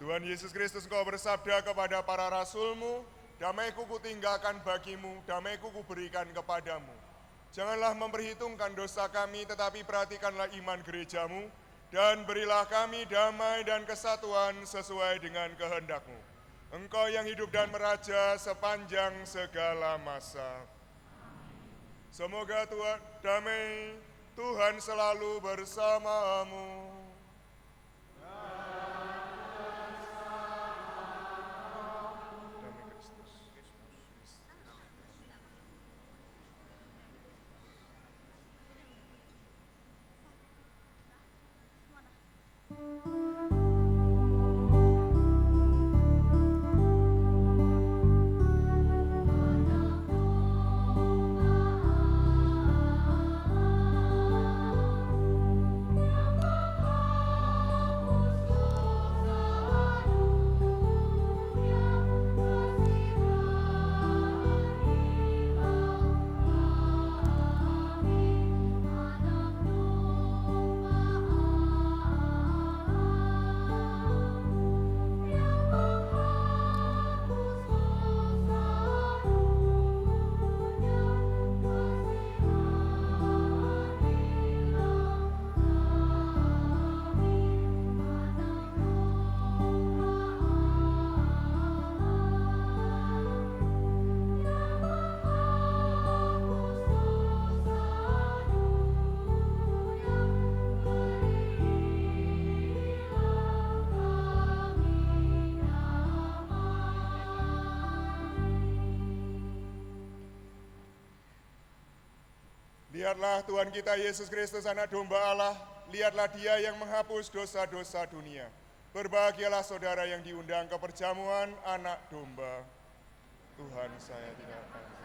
Tuhan Yesus Kristus, Engkau bersabda kepada para rasul-Mu, damai-Ku kutinggalkan bagimu, damai-Ku kuberikan kepadamu. Janganlah memperhitungkan dosa kami, tetapi perhatikanlah iman gereja-Mu, dan berilah kami damai dan kesatuan sesuai dengan kehendak-Mu. Engkau yang hidup dan meraja sepanjang segala masa. Semoga Tuhan damai Tuhan selalu bersamamu. Lihatlah Tuhan kita Yesus Kristus, anak domba Allah, lihatlah Dia yang menghapus dosa-dosa dunia. Berbahagialah saudara yang diundang ke perjamuan anak domba. Tuhan, saya tidak pantas.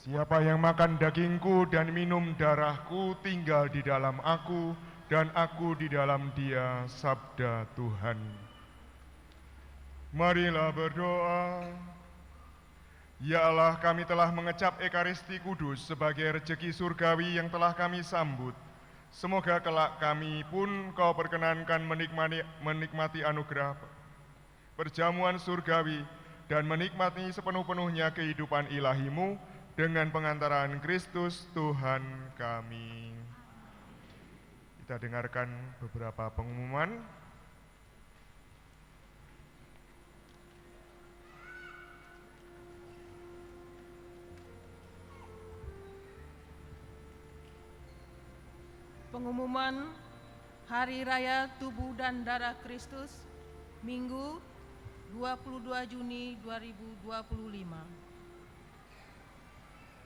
Siapa yang makan dagingku dan minum darahku tinggal di dalam aku, dan aku di dalam dia, sabda Tuhan. Marilah berdoa. Ya Allah, kami telah mengecap Ekaristi Kudus sebagai rejeki surgawi yang telah kami sambut. Semoga kelak kami pun Kau perkenankan menikmati anugerah perjamuan surgawi dan menikmati sepenuh-penuhnya kehidupan ilahi-Mu dengan pengantaran Kristus Tuhan kami. Kita dengarkan beberapa pengumuman. Pengumuman Hari Raya Tubuh dan Darah Kristus, Minggu 22 Juni 2025.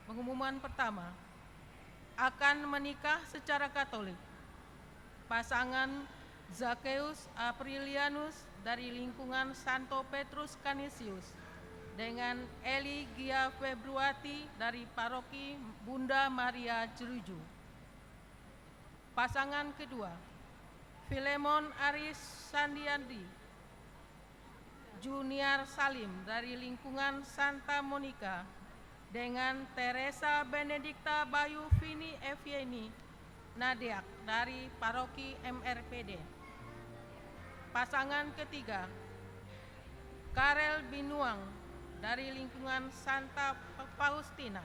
Pengumuman pertama, akan menikah secara Katolik. Pasangan Zakheus Aprilianus dari lingkungan Santo Petrus Canisius dengan Eli Gia Februati dari Paroki Bunda Maria Jeruju. Pasangan kedua, Filemon Aris Sandiandi Junior Salim dari lingkungan Santa Monica dengan Teresa Benedikta Bayu Vini Evieni Nadiak dari Paroki MRPD. Pasangan ketiga, Karel Binuang dari lingkungan Santa Faustina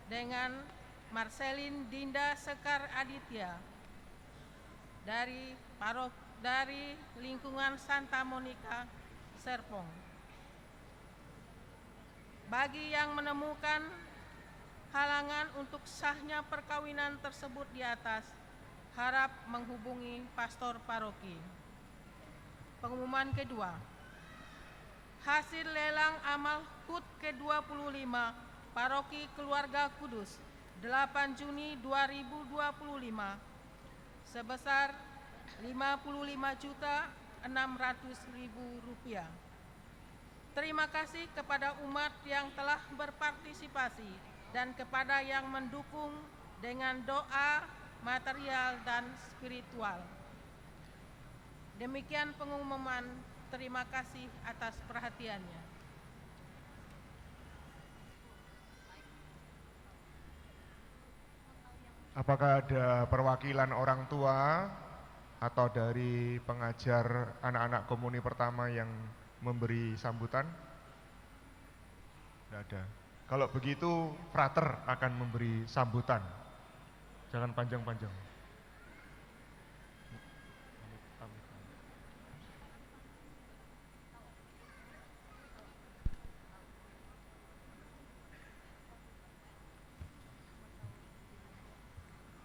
dengan Marcelin Dinda Sekar Aditya dari lingkungan Santa Monica Serpong. Bagi yang menemukan halangan untuk sahnya perkawinan tersebut di atas, harap menghubungi pastor paroki. Pengumuman kedua, hasil lelang amal HUT ke-25 Paroki Keluarga Kudus 8 Juni 2025 sebesar Rp55.600.000. Terima kasih kepada umat yang telah berpartisipasi dan kepada yang mendukung dengan doa, material, dan spiritual. Demikian pengumuman. Terima kasih atas perhatiannya. Apakah ada perwakilan orang tua atau dari pengajar anak-anak komuni pertama yang memberi sambutan? Tidak ada. Kalau begitu, frater akan memberi sambutan. Jangan panjang-panjang.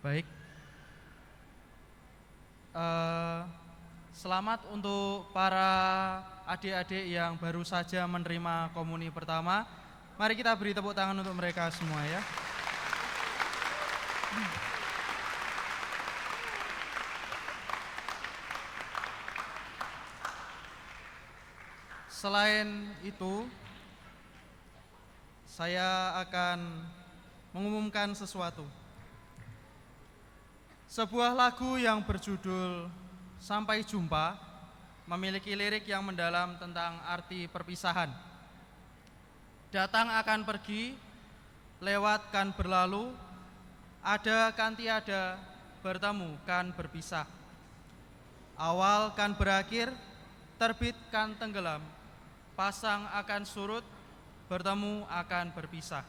Baik. Selamat untuk para adik-adik yang baru saja menerima komuni pertama. Mari kita beri tepuk tangan untuk mereka semua ya. Selain itu, saya akan mengumumkan sesuatu. Sebuah lagu yang berjudul Sampai Jumpa memiliki lirik yang mendalam tentang arti perpisahan. Datang akan pergi, lewat kan berlalu, ada kan tiada, bertemu kan berpisah. Awal kan berakhir, terbit kan tenggelam, pasang akan surut, bertemu akan berpisah.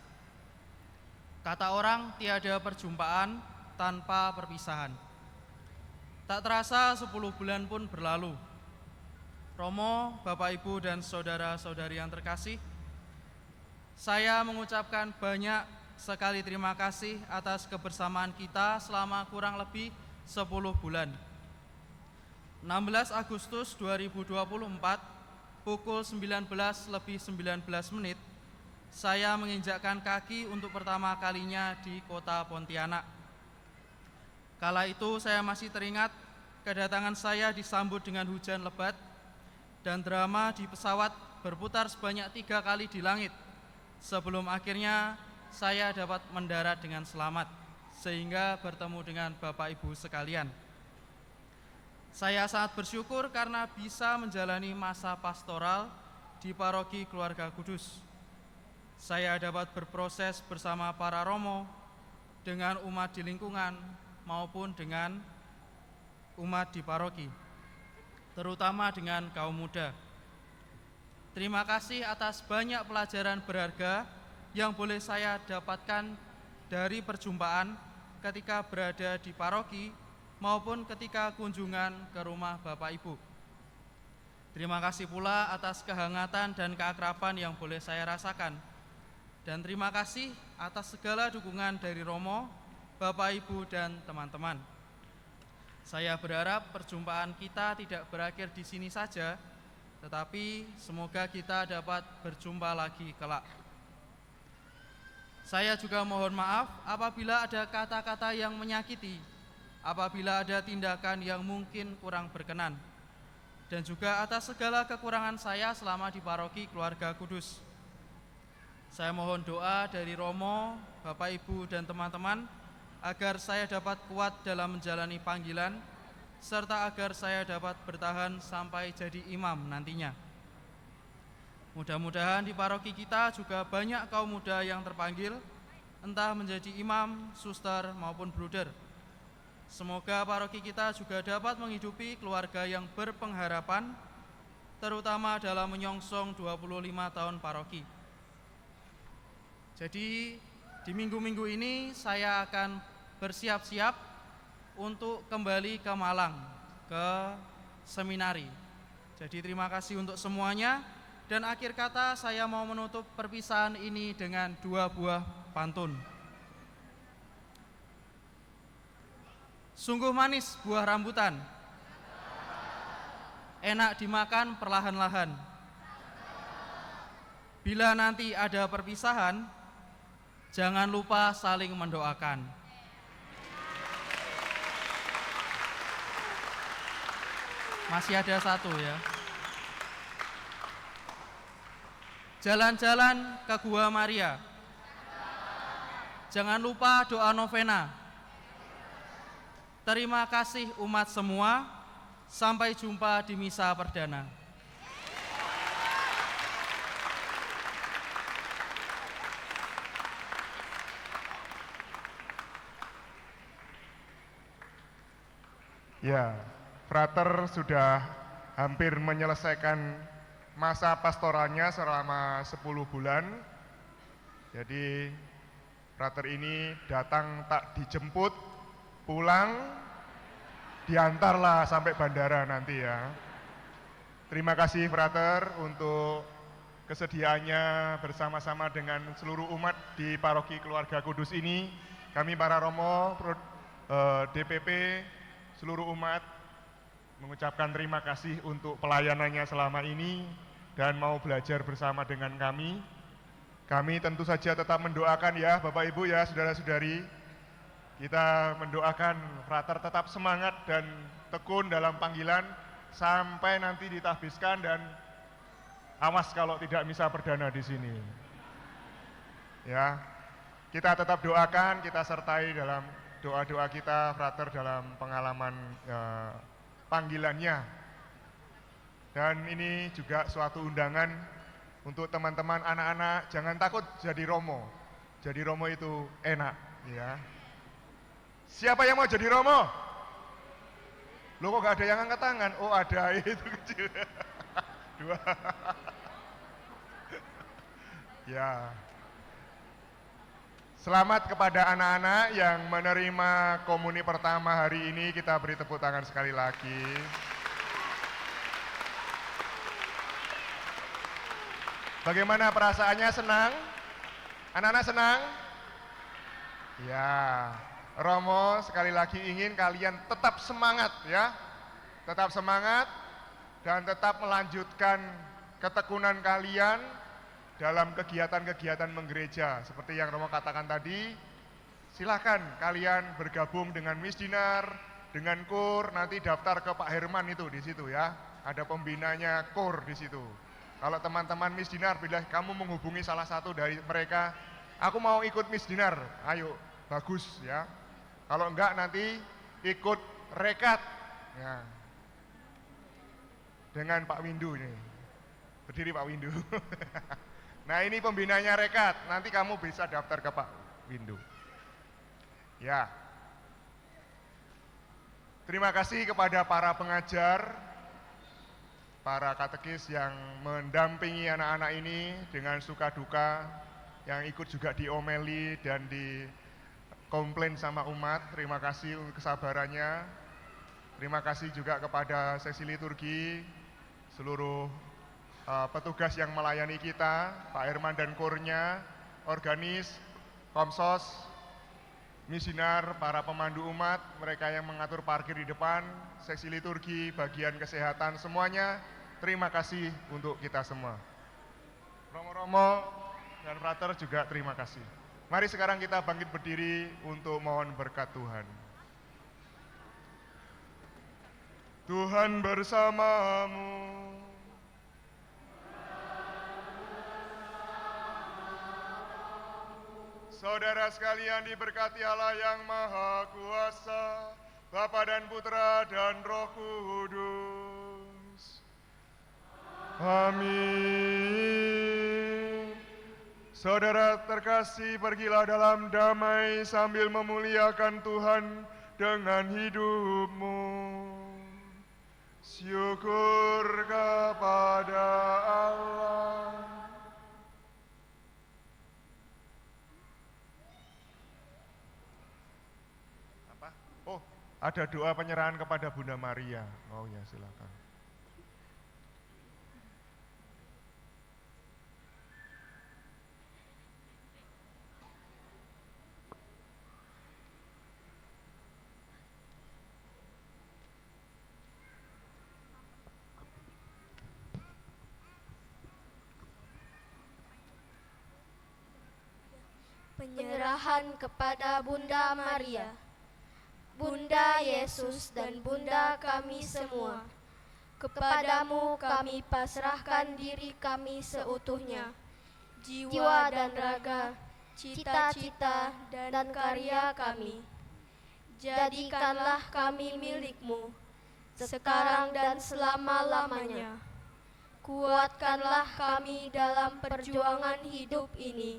Kata orang tiada perjumpaan tanpa perpisahan. Tak terasa 10 bulan pun berlalu. Romo, Bapak Ibu dan saudara-saudari yang terkasih, saya mengucapkan banyak sekali terima kasih atas kebersamaan kita selama kurang lebih 10 bulan. 16 Agustus 2024 pukul 19:19 saya menginjakkan kaki untuk pertama kalinya di kota Pontianak. Kala itu saya masih teringat kedatangan saya disambut dengan hujan lebat dan drama di pesawat berputar sebanyak 3 kali di langit sebelum akhirnya saya dapat mendarat dengan selamat sehingga bertemu dengan Bapak Ibu sekalian. Saya sangat bersyukur karena bisa menjalani masa pastoral di Paroki Keluarga Kudus. Saya dapat berproses bersama para romo, dengan umat di lingkungan maupun dengan umat di paroki, terutama dengan kaum muda. Terima kasih atas banyak pelajaran berharga yang boleh saya dapatkan dari perjumpaan ketika berada di paroki maupun ketika kunjungan ke rumah Bapak Ibu. Terima kasih pula atas kehangatan dan keakraban yang boleh saya rasakan. Dan terima kasih atas segala dukungan dari Romo, Bapak Ibu dan teman-teman. Saya berharap perjumpaan kita tidak berakhir di sini saja, tetapi semoga kita dapat berjumpa lagi kelak. Saya juga mohon maaf apabila ada kata-kata yang menyakiti, apabila ada tindakan yang mungkin kurang berkenan, dan juga atas segala kekurangan saya selama di Paroki Keluarga Kudus. Saya mohon doa dari Romo, Bapak Ibu dan teman-teman agar saya dapat kuat dalam menjalani panggilan, serta agar saya dapat bertahan sampai jadi imam nantinya. Mudah-mudahan di paroki kita juga banyak kaum muda yang terpanggil, entah menjadi imam, suster maupun bruder. Semoga paroki kita juga dapat menghidupi keluarga yang berpengharapan, terutama dalam menyongsong 25 tahun paroki. Jadi di minggu-minggu ini saya akan bersiap-siap untuk kembali ke Malang, ke seminari. Jadi terima kasih untuk semuanya. Dan akhir kata saya mau menutup perpisahan ini dengan 2 buah pantun. Sungguh manis buah rambutan, enak dimakan perlahan-lahan. Bila nanti ada perpisahan, jangan lupa saling mendoakan. Masih ada satu ya. Jalan-jalan ke Gua Maria. Jangan lupa doa novena. Terima kasih umat semua. Sampai jumpa di misa perdana. Ya, Frater sudah hampir menyelesaikan masa pastoralnya selama 10 bulan. Jadi Frater ini datang tak dijemput, pulang diantarlah sampai bandara nanti ya. Terima kasih Frater untuk kesediaannya bersama-sama dengan seluruh umat di Paroki Keluarga Kudus ini. Kami para Romo, DPP, seluruh umat mengucapkan terima kasih untuk pelayanannya selama ini dan mau belajar bersama dengan kami. Kami tentu saja tetap mendoakan ya Bapak Ibu ya, saudara-saudari. Kita mendoakan Frater tetap semangat dan tekun dalam panggilan sampai nanti ditahbiskan, dan awas kalau tidak misa perdana di sini. Ya, kita tetap doakan, kita sertai dalam doa-doa kita Frater dalam pengalaman panggilannya. Dan ini juga suatu undangan untuk teman-teman anak-anak, jangan takut jadi Romo. Jadi Romo itu enak ya. Siapa yang mau jadi Romo? Loh kok gak ada yang angkat tangan? Oh ada, itu kecil. 2. Ya. Selamat kepada anak-anak yang menerima komuni pertama hari ini. Kita beri tepuk tangan sekali lagi. Bagaimana perasaannya? Senang? Anak-anak senang? Ya, Romo sekali lagi ingin kalian tetap semangat ya. Tetap semangat dan tetap melanjutkan ketekunan kalian dalam kegiatan-kegiatan menggereja. Seperti yang Romo katakan tadi, silakan kalian bergabung dengan Misdinar, dengan KUR, nanti daftar ke Pak Herman itu di situ ya. Ada pembinanya KUR di situ. Kalau teman-teman Misdinar, bila kamu menghubungi salah satu dari mereka, Aku mau ikut Miss Dinar, ayo, bagus ya. Kalau enggak nanti ikut rekat ya. Dengan Pak Windu ini. Berdiri Pak Windu. Nah ini pembinanya rekat, nanti kamu bisa daftar ke Pak Windu. Ya. Terima kasih kepada para pengajar, para katekis yang mendampingi anak-anak ini dengan suka duka, yang ikut juga diomeli dan dikomplain sama umat. Terima kasih untuk kesabarannya. Terima kasih juga kepada sesi liturgi, seluruh petugas yang melayani kita, Pak Herman dan Kurnya, organis, Komsos, Misinar, para pemandu umat, mereka yang mengatur parkir di depan, sesi liturgi, bagian kesehatan, semuanya terima kasih untuk kita semua. Romo-romo dan frater juga terima kasih. Mari sekarang kita bangkit berdiri untuk mohon berkat Tuhan. Tuhan bersamamu. Saudara sekalian diberkati Allah yang Maha Kuasa, Bapa dan Putra dan Roh Kudus. Amin. Saudara terkasih, pergilah dalam damai sambil memuliakan Tuhan dengan hidupmu. Syukur kepada Allah. Oh, ada doa penyerahan kepada Bunda Maria. Oh ya, silakan. Penyerahan kepada Bunda Maria, Bunda Yesus dan Bunda kami semua. Kepadamu kami pasrahkan diri kami seutuhnya, jiwa dan raga, cita-cita dan karya kami. Jadikanlah kami milik-Mu, sekarang dan selama-lamanya. Kuatkanlah kami dalam perjuangan hidup ini.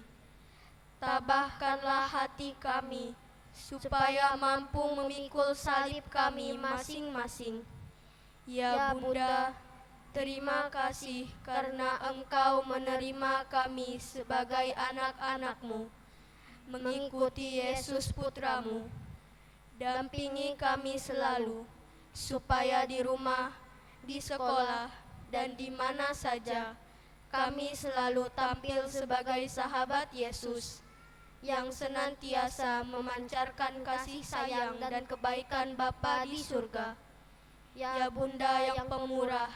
Tabahkanlah hati kami, supaya mampu memikul salib kami masing-masing. Ya Bunda, terima kasih karena Engkau menerima kami sebagai anak-anak-Mu, mengikuti Yesus Putra-Mu. Dampingi kami selalu, supaya di rumah, di sekolah, dan di mana saja, kami selalu tampil sebagai sahabat Yesus, yang senantiasa memancarkan kasih sayang dan kebaikan Bapa di surga. Ya Bunda yang pemurah,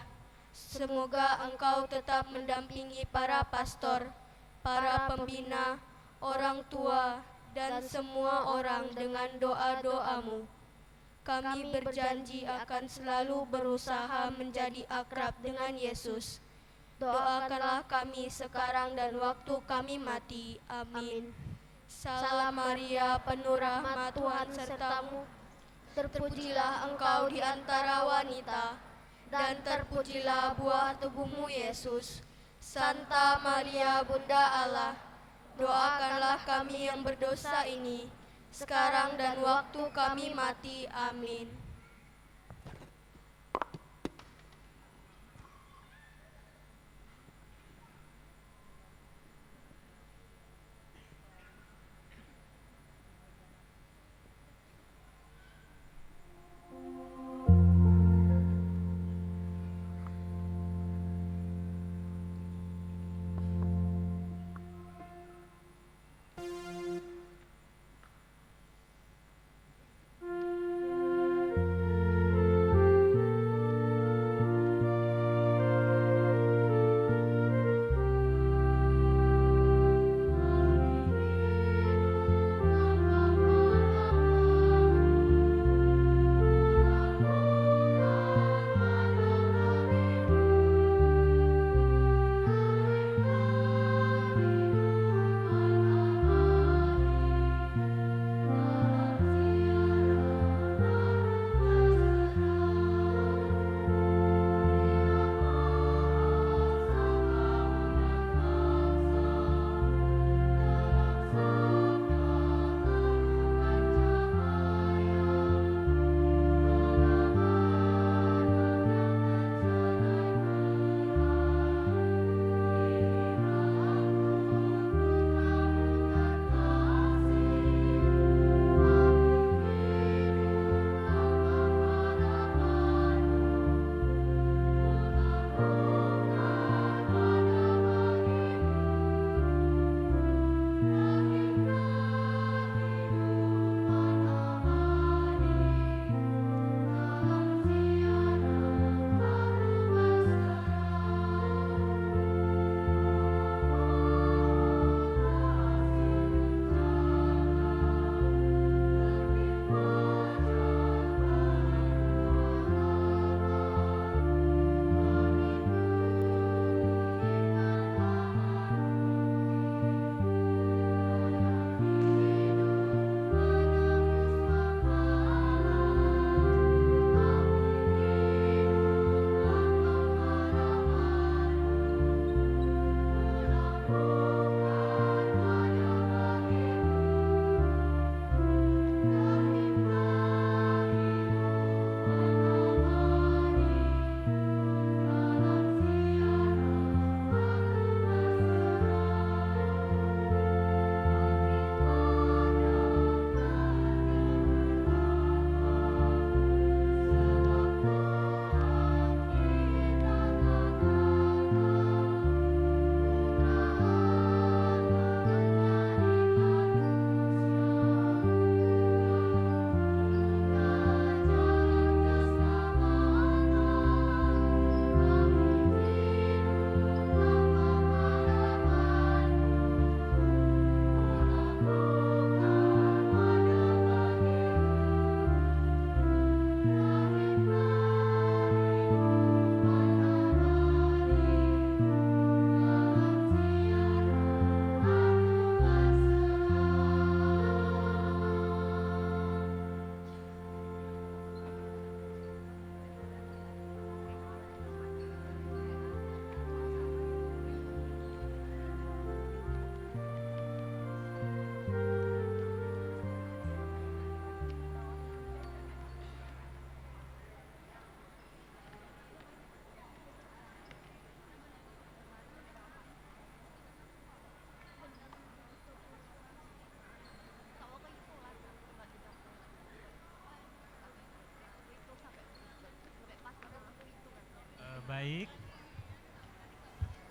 semoga Engkau tetap mendampingi para pastor, para pembina, orang tua, dan semua orang dengan doa-doa-Mu. Kami berjanji akan selalu berusaha menjadi akrab dengan Yesus. Doakanlah kami sekarang dan waktu kami mati. Amin. Salam Maria, penuh rahmat, Tuhan sertamu. Terpujilah engkau di antara wanita, dan terpujilah buah tubuhmu Yesus. Santa Maria, Bunda Allah, doakanlah kami yang berdosa ini, sekarang dan waktu kami mati. Amin.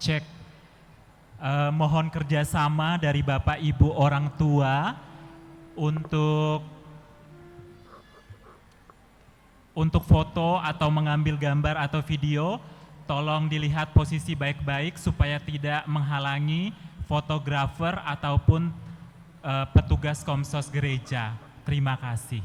cek. Mohon kerjasama dari Bapak Ibu orang tua untuk foto atau mengambil gambar atau video. Tolong dilihat posisi baik-baik supaya tidak menghalangi fotografer ataupun petugas Komsos Gereja. Terima kasih.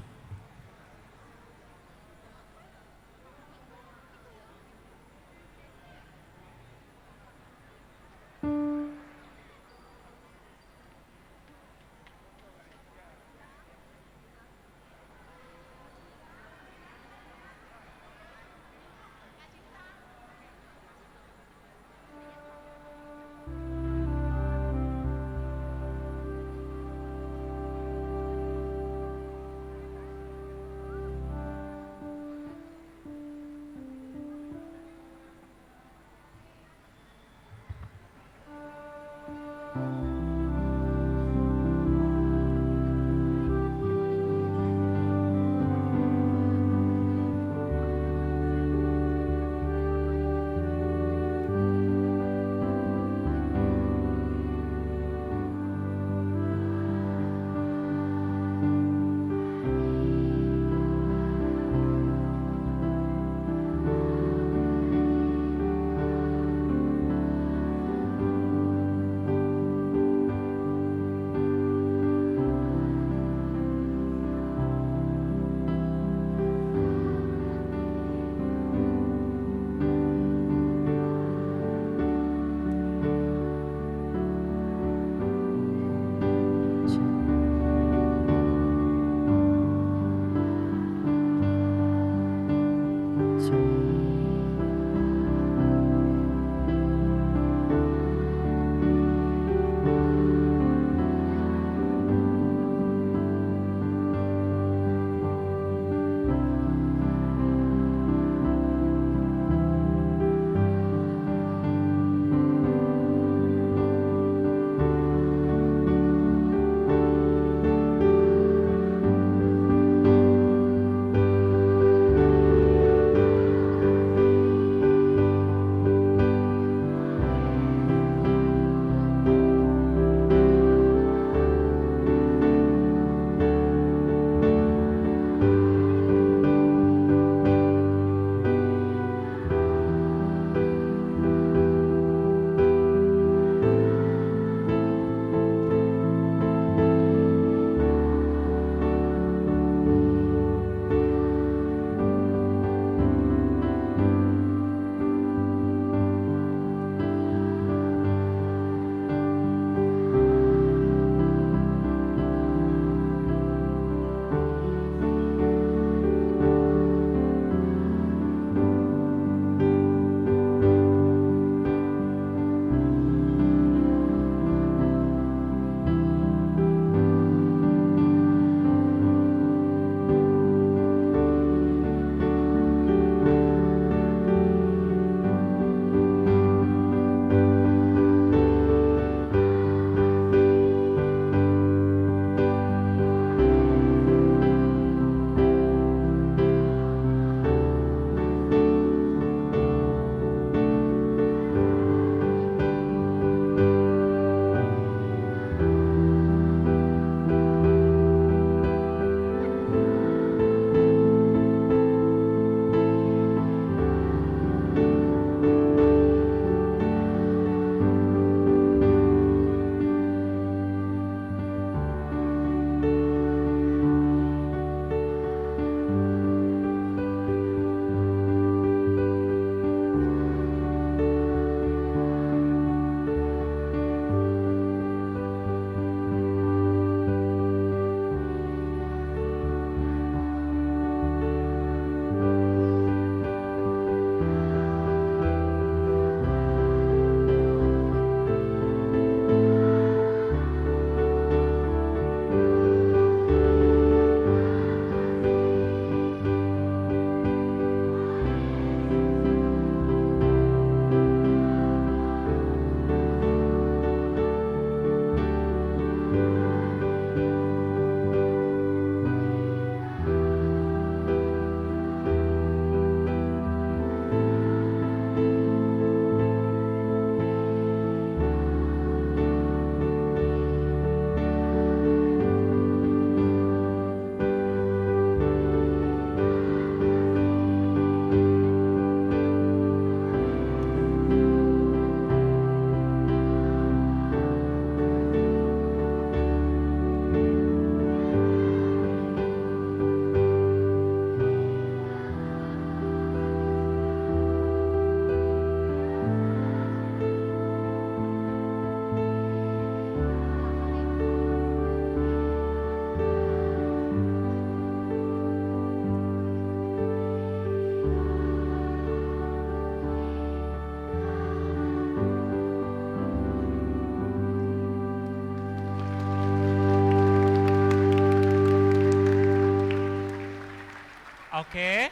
Oke,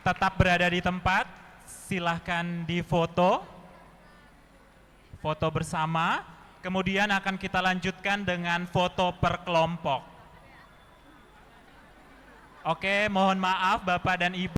tetap berada di tempat. Silahkan difoto. Foto bersama. Kemudian akan kita lanjutkan dengan foto per kelompok. Oke, mohon maaf Bapak dan Ibu.